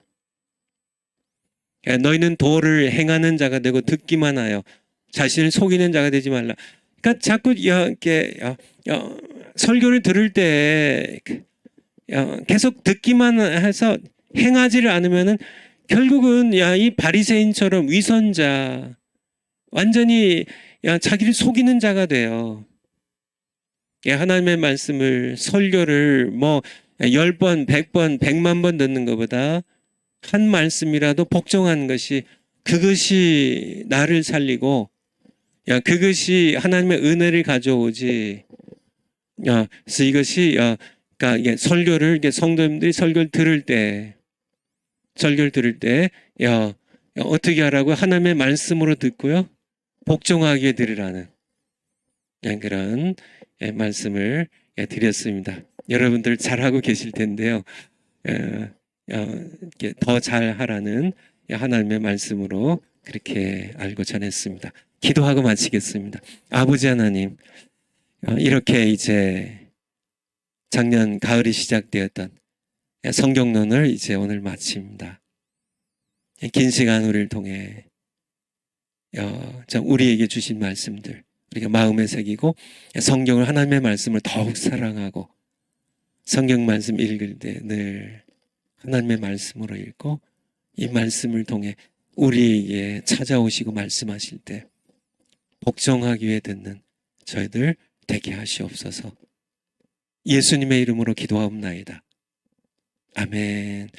너희는 도를 행하는 자가 되고 듣기만 하여 자신을 속이는 자가 되지 말라. 그러니까 자꾸 이렇게 설교를 들을 때 계속 듣기만 해서 행하지를 않으면은 결국은 이 바리새인처럼 위선자, 완전히 자기를 속이는 자가 돼요. 하나님의 말씀을, 설교를 10번, 100번, 100만 번 듣는 것보다 한 말씀이라도 복종한 것이, 그것이 나를 살리고 그것이 하나님의 은혜를 가져오지. 그래서 이것이 그러니까 설교를, 성도님들이 설교를 들을 때 어떻게 하라고? 하나님의 말씀으로 듣고요, 복종하게 들으라는 그런 말씀을 드렸습니다. 여러분들 잘하고 계실 텐데요. 더 잘하라는 하나님의 말씀으로 그렇게 알고 전했습니다. 기도하고 마치겠습니다. 아버지 하나님, 이렇게 이제 작년 가을이 시작되었던 성경론을 이제 오늘 마칩니다. 긴 시간 우리를 통해 우리에게 주신 말씀들 우리가 마음에 새기고 성경을, 하나님의 말씀을 더욱 사랑하고 성경 말씀 읽을 때 늘 하나님의 말씀으로 읽고 이 말씀을 통해 우리에게 찾아오시고 말씀하실 때 복종하기 위해 듣는 저희들 되게 하시옵소서. 예수님의 이름으로 기도하옵나이다. 아멘.